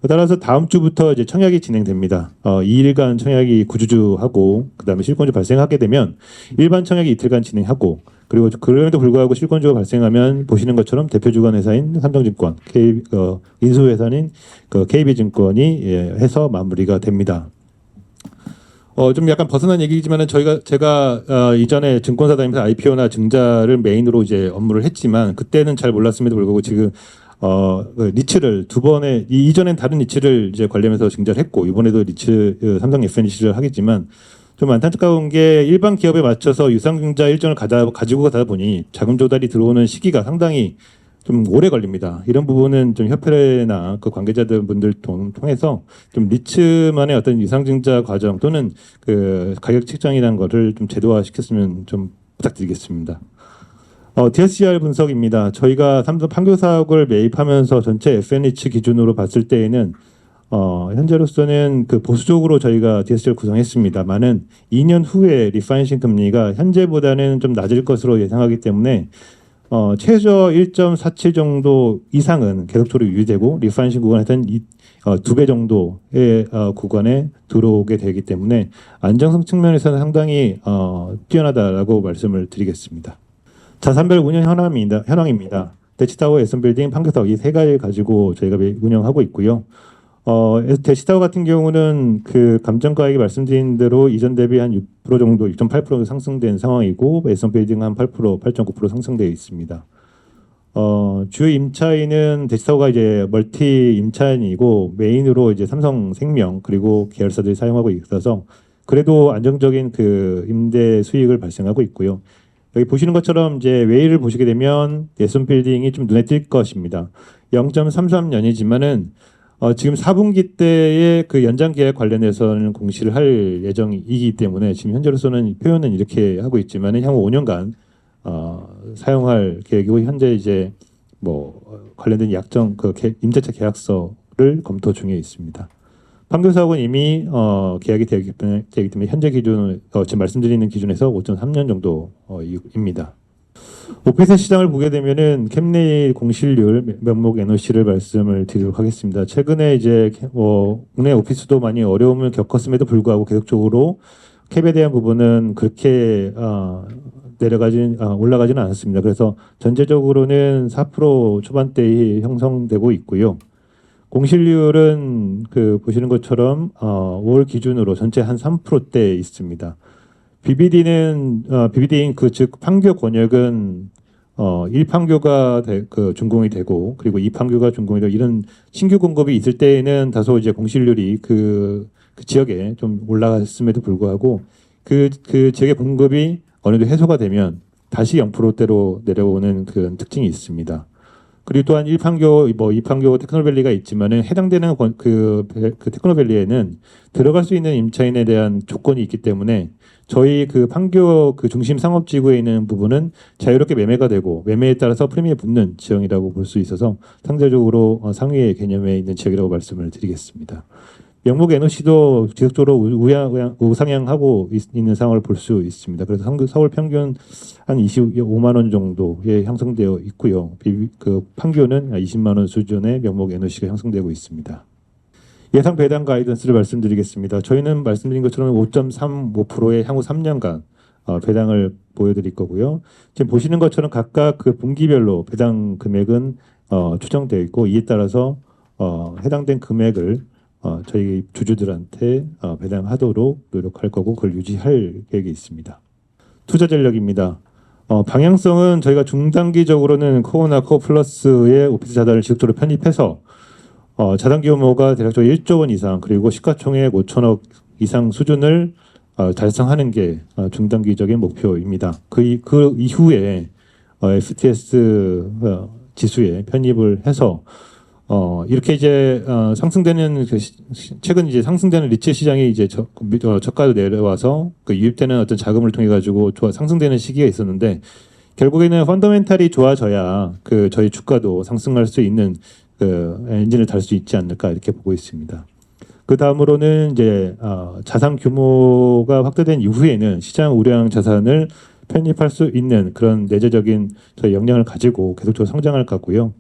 따라서 다음 주부터 이제 청약이 진행됩니다. 2일간 청약이 구주주하고 그다음에 실권주 발생하게 되면 일반 청약이 이틀간 진행하고 그리고 그럼에도 불구하고 실권주가 발생하면 보시는 것처럼 대표 주관 회사인 삼성증권, 인수 회사인 KB증권이 해서 마무리가 됩니다. 좀 약간 벗어난 얘기지만은 제가 이전에 증권사 다니면서 IPO나 증자를 메인으로 이제 업무를 했지만 그때는 잘 몰랐음에도 불구하고 지금 니츠를 두 번에 이전엔 다른 니츠를 이제 관리하면서 증자를 했고 이번에도 니츠 삼성 FNC를 하겠지만 좀 안타까운 게 일반 기업에 맞춰서 유상증자 일정을 가지고 가다 보니 자금 조달이 들어오는 시기가 상당히 좀 오래 걸립니다. 이런 부분은 좀 협회나 그 관계자들 분들 통해서 좀 니츠만의 어떤 유상증자 과정 또는 그 가격 책정이라는 거를 좀 제도화시켰으면 좀 부탁드리겠습니다. DSCR 분석입니다. 저희가 삼성 판교 사옥을 매입하면서 전체 FNH 기준으로 봤을 때에는 현재로서는 그 보수적으로 저희가 DSCR 구성했습니다만은 2년 후에 리파이싱 금리가 현재보다는 좀 낮을 것으로 예상하기 때문에 최저 1.47 정도 이상은 계속적으로 유지되고 리파이싱 구간에 한 2배 정도의 구간에 들어오게 되기 때문에 안정성 측면에서는 상당히 뛰어나다라고 말씀을 드리겠습니다. 자산별 운영 현황입니다. 대치타워, 에슨빌딩, 판교사옥 이 세 가지 가지고 저희가 운영하고 있고요. 대치타워 같은 경우는 그 감정가액이 말씀드린 대로 이전 대비 한 6% 정도, 6.8% 상승된 상황이고 에슨빌딩 한 8%, 8.9% 상승되어 있습니다. 주요 임차인은 대치타워가 이제 멀티 임차인이고 메인으로 이제 삼성생명 그리고 계열사들이 사용하고 있어서 그래도 안정적인 그 임대 수익을 발생하고 있고요. 여기 보시는 것처럼 이제 웨이를 보시게 되면 예순빌딩이 좀 눈에 띌 것입니다. 0.33년이지만은 지금 4분기 때의 그 연장 계약 관련해서는 공시를 할 예정이기 때문에 지금 현재로서는 표현은 이렇게 하고 있지만은 향후 5년간 사용할 계획이고 현재 이제 뭐 관련된 임대차 계약서를 검토 중에 있습니다. 판교 사업은 이미 계약이 되기 때문에 현재 기준 지금 말씀드리는 기준에서 5.3년 정도입니다. 오피스 시장을 보게 되면은 캡레이 공실률 명목 NOC를 말씀을 드리도록 하겠습니다. 최근에 이제 국내 오피스도 많이 어려움을 겪었음에도 불구하고 계속적으로 캡에 대한 부분은 그렇게 올라가지는 않았습니다. 그래서 전체적으로는 4% 초반대에 형성되고 있고요. 공실률은 보시는 것처럼 5월 기준으로 전체 한 3%대 있습니다. BBD인 즉 판교 권역은 1판교가 준공이 되고 그리고 2판교가 준공이 되고 이런 신규 공급이 있을 때에는 다소 이제 공실률이 그 지역에 좀 올라갔음에도 불구하고 그 지역의 공급이 어느 정도 해소가 되면 다시 0%대로 내려오는 그런 특징이 있습니다. 그리고 또한 1판교, 2판교 테크노밸리가 있지만은 해당되는 그 테크노밸리에는 들어갈 수 있는 임차인에 대한 조건이 있기 때문에 저희 그 판교 그 중심 상업지구에 있는 부분은 자유롭게 매매가 되고 매매에 따라서 프리미엄이 붙는 지형이라고 볼 수 있어서 상대적으로 상위의 개념에 있는 지역이라고 말씀을 드리겠습니다. 명목 NOC도 지속적으로 우상향하고 있는 상황을 볼 수 있습니다. 그래서 서울 평균 한 25만 원 정도에 형성되어 있고요. 그 판교는 20만 원 수준의 명목 NOC가 형성되고 있습니다. 예상 배당 가이던스를 말씀드리겠습니다. 저희는 말씀드린 것처럼 5.35%의 향후 3년간 배당을 보여드릴 거고요. 지금 보시는 것처럼 각각 그 분기별로 배당 금액은 추정되어 있고 이에 따라서 해당된 금액을 저희 주주들한테 배당하도록 노력할 거고 그걸 유지할 계획이 있습니다. 투자 전략입니다. 방향성은 저희가 중단기적으로는 코어나 코어 플러스의 오피스 자산을 지속적으로 편입해서 자산 규모가 대략적으로 1조 원 이상 그리고 시가총액 5천억 이상 수준을 달성하는 게 중단기적인 목표입니다. 그 이후에 STS 지수에 편입을 해서 이렇게 이제 상승되는 최근 이제 상승되는 리츠 시장이 이제 저가로 내려와서 유입되는 어떤 자금을 통해 가지고 상승되는 시기가 있었는데 결국에는 펀더멘탈이 좋아져야 저희 주가도 상승할 수 있는 엔진을 달 수 있지 않을까 이렇게 보고 있습니다. 그 다음으로는 이제 자산 규모가 확대된 이후에는 시장 우량 자산을 편입할 수 있는 그런 내재적인 저희 역량을 가지고 계속적으로 성장할 것 같고요.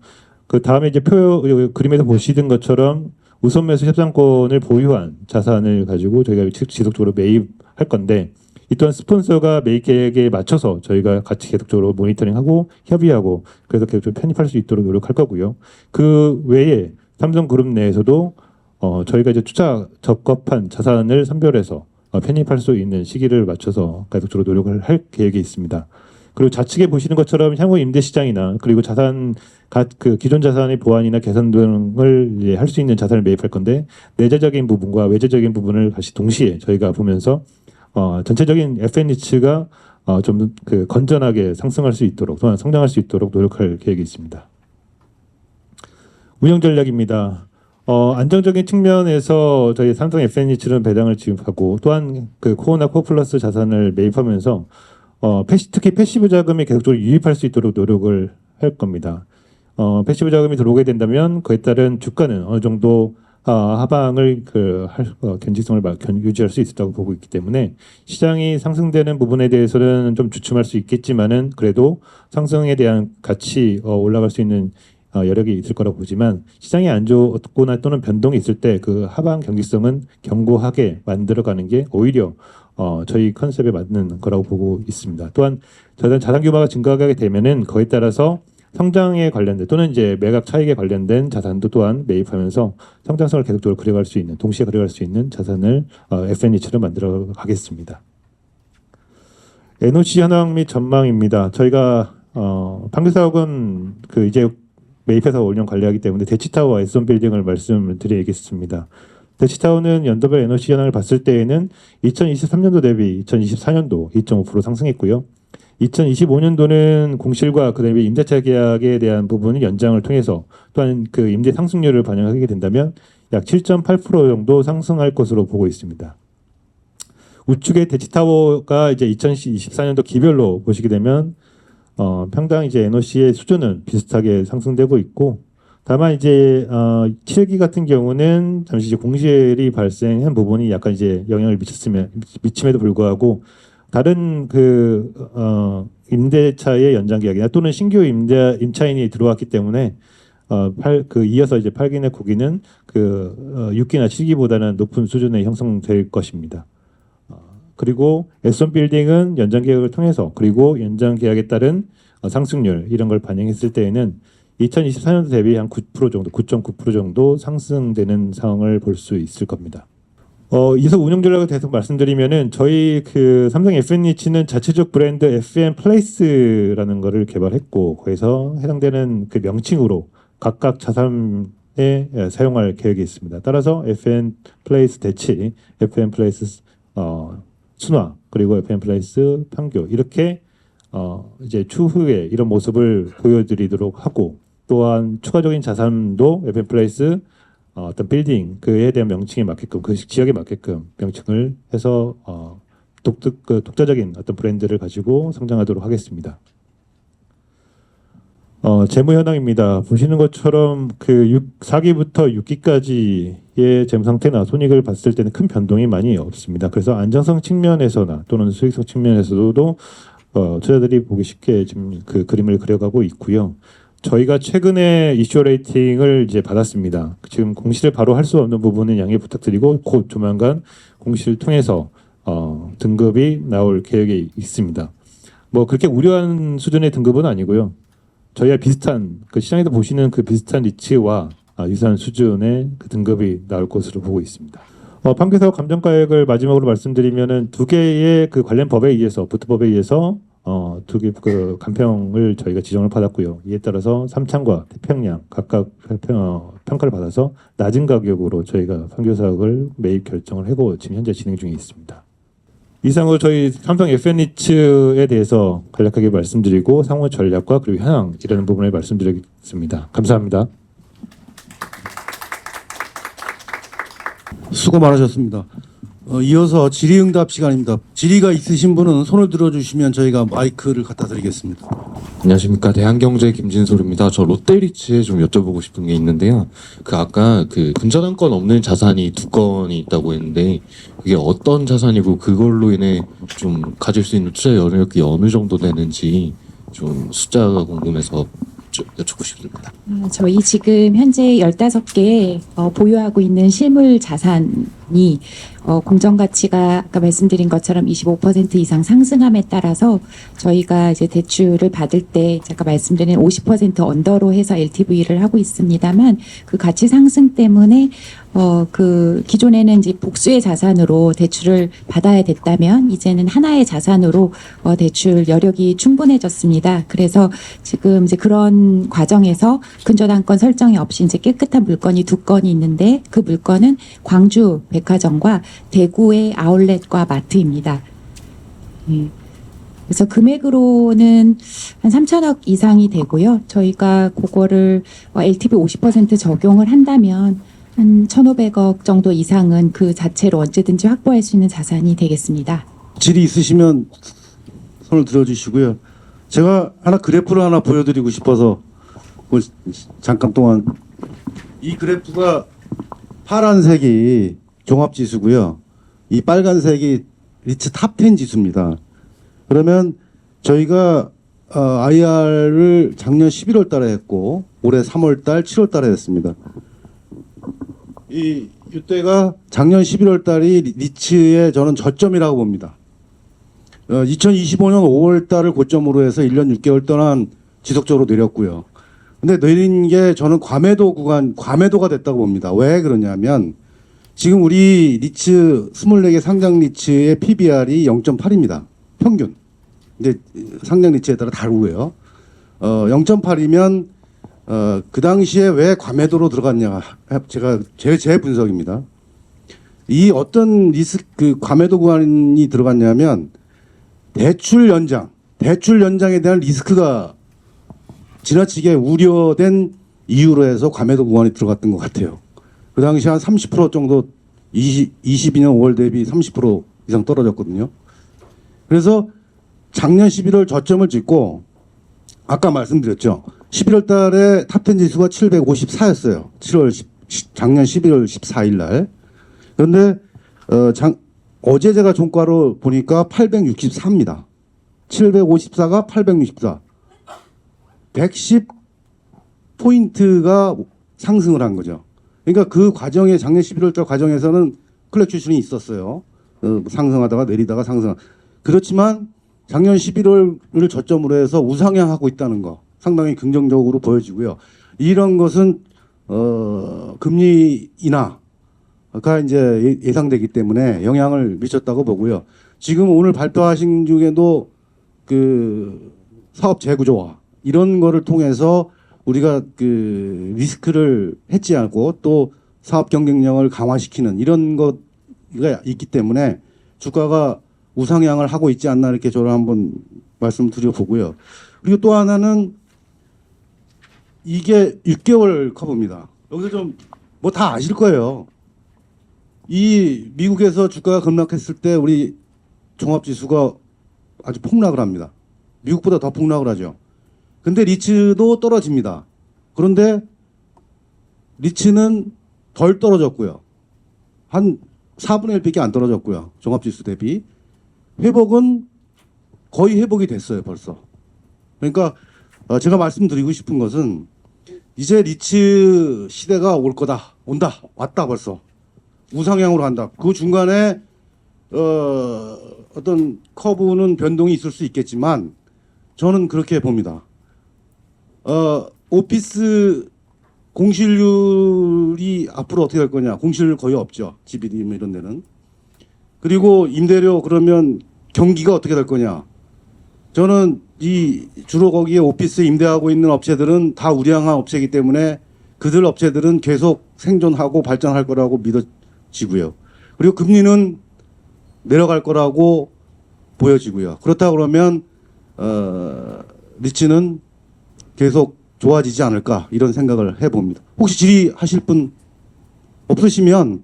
그 다음에 이제 그림에서 보시던 것처럼 우선 매수 협상권을 보유한 자산을 가지고 저희가 지속적으로 매입할 건데 이 또한 스폰서가 매입 계획에 맞춰서 저희가 같이 계속적으로 모니터링하고 협의하고 그래서 계속 편입할 수 있도록 노력할 거고요. 그 외에 삼성그룹 내에서도 저희가 이제 투자 적합한 자산을 선별해서 편입할 수 있는 시기를 맞춰서 계속적으로 노력을 할 계획이 있습니다. 그리고 좌측에 보시는 것처럼 향후 임대 시장이나 그리고 기존 자산의 보완이나 개선 등을 할 수 있는 자산을 매입할 건데 내재적인 부분과 외재적인 부분을 다시 동시에 저희가 보면서 전체적인 FN니츠가 좀 건전하게 상승할 수 있도록 또한 성장할 수 있도록 노력할 계획이 있습니다. 운영 전략입니다. 안정적인 측면에서 저희 삼성 FN니츠는 배당을 지급하고 또한 코어나 코어 플러스 자산을 매입하면서 특히 패시브 자금이 계속적으로 유입할 수 있도록 노력을 할 겁니다. 패시브 자금이 들어오게 된다면 그에 따른 주가는 어느 정도 하방을 견직성을 유지할 수 있다고 보고 있기 때문에 시장이 상승되는 부분에 대해서는 좀 주춤할 수 있겠지만은 그래도 상승에 대한 같이 올라갈 수 있는 여력이 있을 거라고 보지만 시장이 안 좋거나 또는 변동이 있을 때 그 하방 경직성은 견고하게 만들어가는 게 오히려 저희 컨셉에 맞는 거라고 보고 있습니다. 또한 자산 규모가 증가하게 되면은 그에 따라서 성장에 관련된 또는 이제 매각 차익에 관련된 자산도 또한 매입하면서 성장성을 계속적으로 그려갈 수 있는 동시에 그려갈 수 있는 자산을 FN니츠로 만들어 가겠습니다. NOC 현황 및 전망입니다. 저희가 판교사옥은 이제 매입해서 운영 관리하기 때문에 대치타워와 에스온빌딩을 말씀을 드리겠습니다. 대치타워는 연도별 NOC 현황을 봤을 때에는 2023년도 대비 2024년도 2.5% 상승했고요. 2025년도는 공실과 그다음에 임대차 계약에 대한 부분은 연장을 통해서 또한 임대 상승률을 반영하게 된다면 약 7.8% 정도 상승할 것으로 보고 있습니다. 우측의 대치타워가 이제 2024년도 기별로 보시게 되면 평당 이제 NOC의 수준은 비슷하게 상승되고 있고 다만 이제 7기 같은 경우는 잠시 이제 공실이 발생한 부분이 약간 이제 영향을 미침에도 불구하고 다른 임대차의 연장 계약이나 또는 신규 임차인이 들어왔기 때문에 이어서 이제 8기나 9기는 6기나 7기보다는 높은 수준에 형성될 것입니다. 그리고 S1 빌딩은 연장 계약을 통해서 그리고 연장 계약에 따른 상승률 이런 걸 반영했을 때에는 2024년도 대비 한 9% 정도, 9.9% 정도 상승되는 상황을 볼 수 있을 겁니다. 이어서 운영 전략에 대해서 말씀드리면은 저희 삼성 FN리츠는 자체적 브랜드 FN 플레이스라는 거를 개발했고 거기서 해당되는 그 명칭으로 각각 자산에 사용할 계획이 있습니다. 따라서 FN 플레이스 대치, FN 플레이스 순화 그리고 FN 플레이스 판교 이렇게 이제 추후에 이런 모습을 보여드리도록 하고 또한 추가적인 자산도 FN 플레이스 어떤 빌딩 그에 대한 명칭에 맞게끔 그 지역에 맞게끔 명칭을 해서 독자적인 어떤 브랜드를 가지고 성장하도록 하겠습니다. 재무 현황입니다. 보시는 것처럼 4기부터 6기까지의 재무 상태나 손익을 봤을 때는 큰 변동이 많이 없습니다. 그래서 안정성 측면에서나 또는 수익성 측면에서도 투자자들이 보기 쉽게 지금 그 그림을 그려가고 있고요. 저희가 최근에 이슈 레이팅을 이제 받았습니다. 지금 공시를 바로 할 수 없는 부분은 양해 부탁드리고 곧 조만간 공시를 통해서 등급이 나올 계획이 있습니다. 뭐 그렇게 우려한 수준의 등급은 아니고요. 저희와 비슷한 시장에서 보시는 비슷한 리츠와 유사한 수준의 등급이 나올 것으로 보고 있습니다. 판교사업 감정가액을 마지막으로 말씀드리면은 2개의 관련 법에 의해서 부트법에 의해서 2개 간평을 저희가 지정을 받았고요. 이에 따라서 삼창과 태평양 각각 평가를 받아서 낮은 가격으로 저희가 판교사업을 매입 결정을 하고 지금 현재 진행 중에 있습니다. 이상으로 저희 삼성 FN리츠에 대해서 간략하게 말씀드리고 상호 전략과 그리고 현황이라는 부분을 말씀드리겠습니다. 감사합니다. 수고 많으셨습니다. 이어서 질의응답 시간입니다. 질의가 있으신 분은 손을 들어주시면 저희가 마이크를 갖다 드리겠습니다. 안녕하십니까. 대한경제 김진솔입니다. 저 롯데리츠에 좀 여쭤보고 싶은 게 있는데요. 아까 근저당권 없는 자산이 2건이 있다고 했는데 그게 어떤 자산이고 그걸로 인해 좀 가질 수 있는 투자 여력이 어느 정도 되는지 좀 숫자가 궁금해서 여쭙고 싶습니다. 저희 지금 현재 15개 보유하고 있는 실물 자산이 공정가치가 아까 말씀드린 것처럼 25% 이상 상승함에 따라서 저희가 이제 대출을 받을 때 제가 말씀드린 50% 언더로 해서 LTV를 하고 있습니다만 그 가치 상승 때문에 기존에는 이제 복수의 자산으로 대출을 받아야 됐다면 이제는 하나의 자산으로 대출 여력이 충분해졌습니다. 그래서 지금 이제 그런 과정에서 근저당권 설정이 없이 이제 깨끗한 물건이 2건이 있는데 그 물건은 광주 백화점과 대구의 아울렛과 마트입니다. 그래서 금액으로는 한 3천억 이상이 되고요. 저희가 그거를 LTV 50% 적용을 한다면 한 1,500억 정도 이상은 그 자체로 언제든지 확보할 수 있는 자산이 되겠습니다. 질의 있으시면 손을 들어주시고요. 제가 그래프를 하나 보여드리고 싶어서 잠깐 동안 이 그래프가 파란색이 종합지수고요. 이 빨간색이 리츠 탑10 지수입니다. 그러면 저희가 IR을 작년 11월 달에 했고 올해 3월 달, 7월 달에 했습니다. 이때가 작년 11월 달이 리츠의 저는 저점이라고 봅니다. 2025년 5월 달을 고점으로 해서 1년 6개월 동안 지속적으로 내렸고요. 근데 내린 게 저는 과매도가 됐다고 봅니다. 왜 그러냐면 지금 우리 리츠 24개 상장 리츠의 PBR이 0.8입니다. 평균. 근데 상장 리츠에 따라 다르고요. 0.8이면 그 당시에 왜 과매도로 들어갔냐? 제가 제 분석입니다. 이 어떤 과매도 구간이 들어갔냐면 대출 연장에 대한 리스크가 지나치게 우려된 이유로 해서 과매도 구간이 들어갔던 것 같아요. 그 당시 한 30% 정도 22년 5월 대비 30% 이상 떨어졌거든요. 그래서 작년 11월 저점을 찍고 아까 말씀드렸죠. 11월 달에 탑10 지수가 754였어요. 작년 11월 14일 날. 그런데 어제 제가 종가로 보니까 864입니다. 754가 864. 110포인트가 상승을 한 거죠. 그러니까 그 과정에 작년 11월 달 과정에서는 클렉추션이 있었어요. 상승하다가 내리다가 상승. 그렇지만 작년 11월을 저점으로 해서 우상향하고 있다는 거 상당히 긍정적으로 보여지고요. 이런 것은 금리 인하가 이제 예상되기 때문에 영향을 미쳤다고 보고요. 지금 오늘 발표하신 중에도 그 사업 재구조화 이런 거를 통해서 우리가 그 리스크를 해지하고 또 사업 경쟁력을 강화시키는 이런 것가 있기 때문에 주가가 우상향을 하고 있지 않나 이렇게 저는 한번 말씀드려보고요. 그리고 또 하나는 이게 6개월 커브입니다. 여기서 좀 뭐 다 아실 거예요. 이 미국에서 주가가 급락했을 때 우리 종합지수가 아주 폭락을 합니다. 미국보다 더 폭락을 하죠. 근데 리츠도 떨어집니다. 그런데 리츠는 덜 떨어졌고요. 한 4분의 1밖에 안 떨어졌고요. 종합지수 대비. 회복은 거의 회복이 됐어요, 벌써. 그러니까 제가 말씀드리고 싶은 것은 이제 리츠 시대가 올 거다. 왔다 벌써. 우상향으로 간다. 그 중간에 어떤 커브는 변동이 있을 수 있겠지만 저는 그렇게 봅니다. 오피스 공실률이 앞으로 어떻게 될 거냐. 공실률 거의 없죠. GBD 뭐 이런 데는. 그리고 임대료 그러면 경기가 어떻게 될 거냐. 저는 주로 거기에 오피스 임대하고 있는 업체들은 다 우량한 업체이기 때문에 그들 업체들은 계속 생존하고 발전할 거라고 믿어지고요. 그리고 금리는 내려갈 거라고 보여지고요. 그렇다 그러면 리츠는 계속 좋아지지 않을까 이런 생각을 해봅니다. 혹시 질의하실 분 없으시면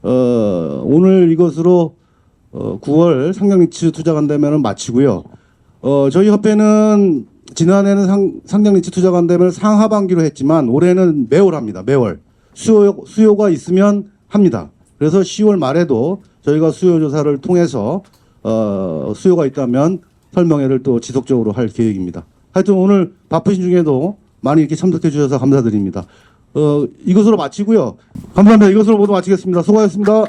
오늘 이것으로 9월 상장리츠 투자간담회는 마치고요. 저희 협회는 지난해는 상장리츠 투자간담회를 상하반기로 했지만 올해는 매월 합니다. 매월 수요가 있으면 합니다. 그래서 10월 말에도 저희가 수요 조사를 통해서 수요가 있다면 설명회를 또 지속적으로 할 계획입니다. 하여튼 오늘 바쁘신 중에도 많이 이렇게 참석해 주셔서 감사드립니다. 이것으로 마치고요. 감사합니다. 이것으로 모두 마치겠습니다. 수고하셨습니다.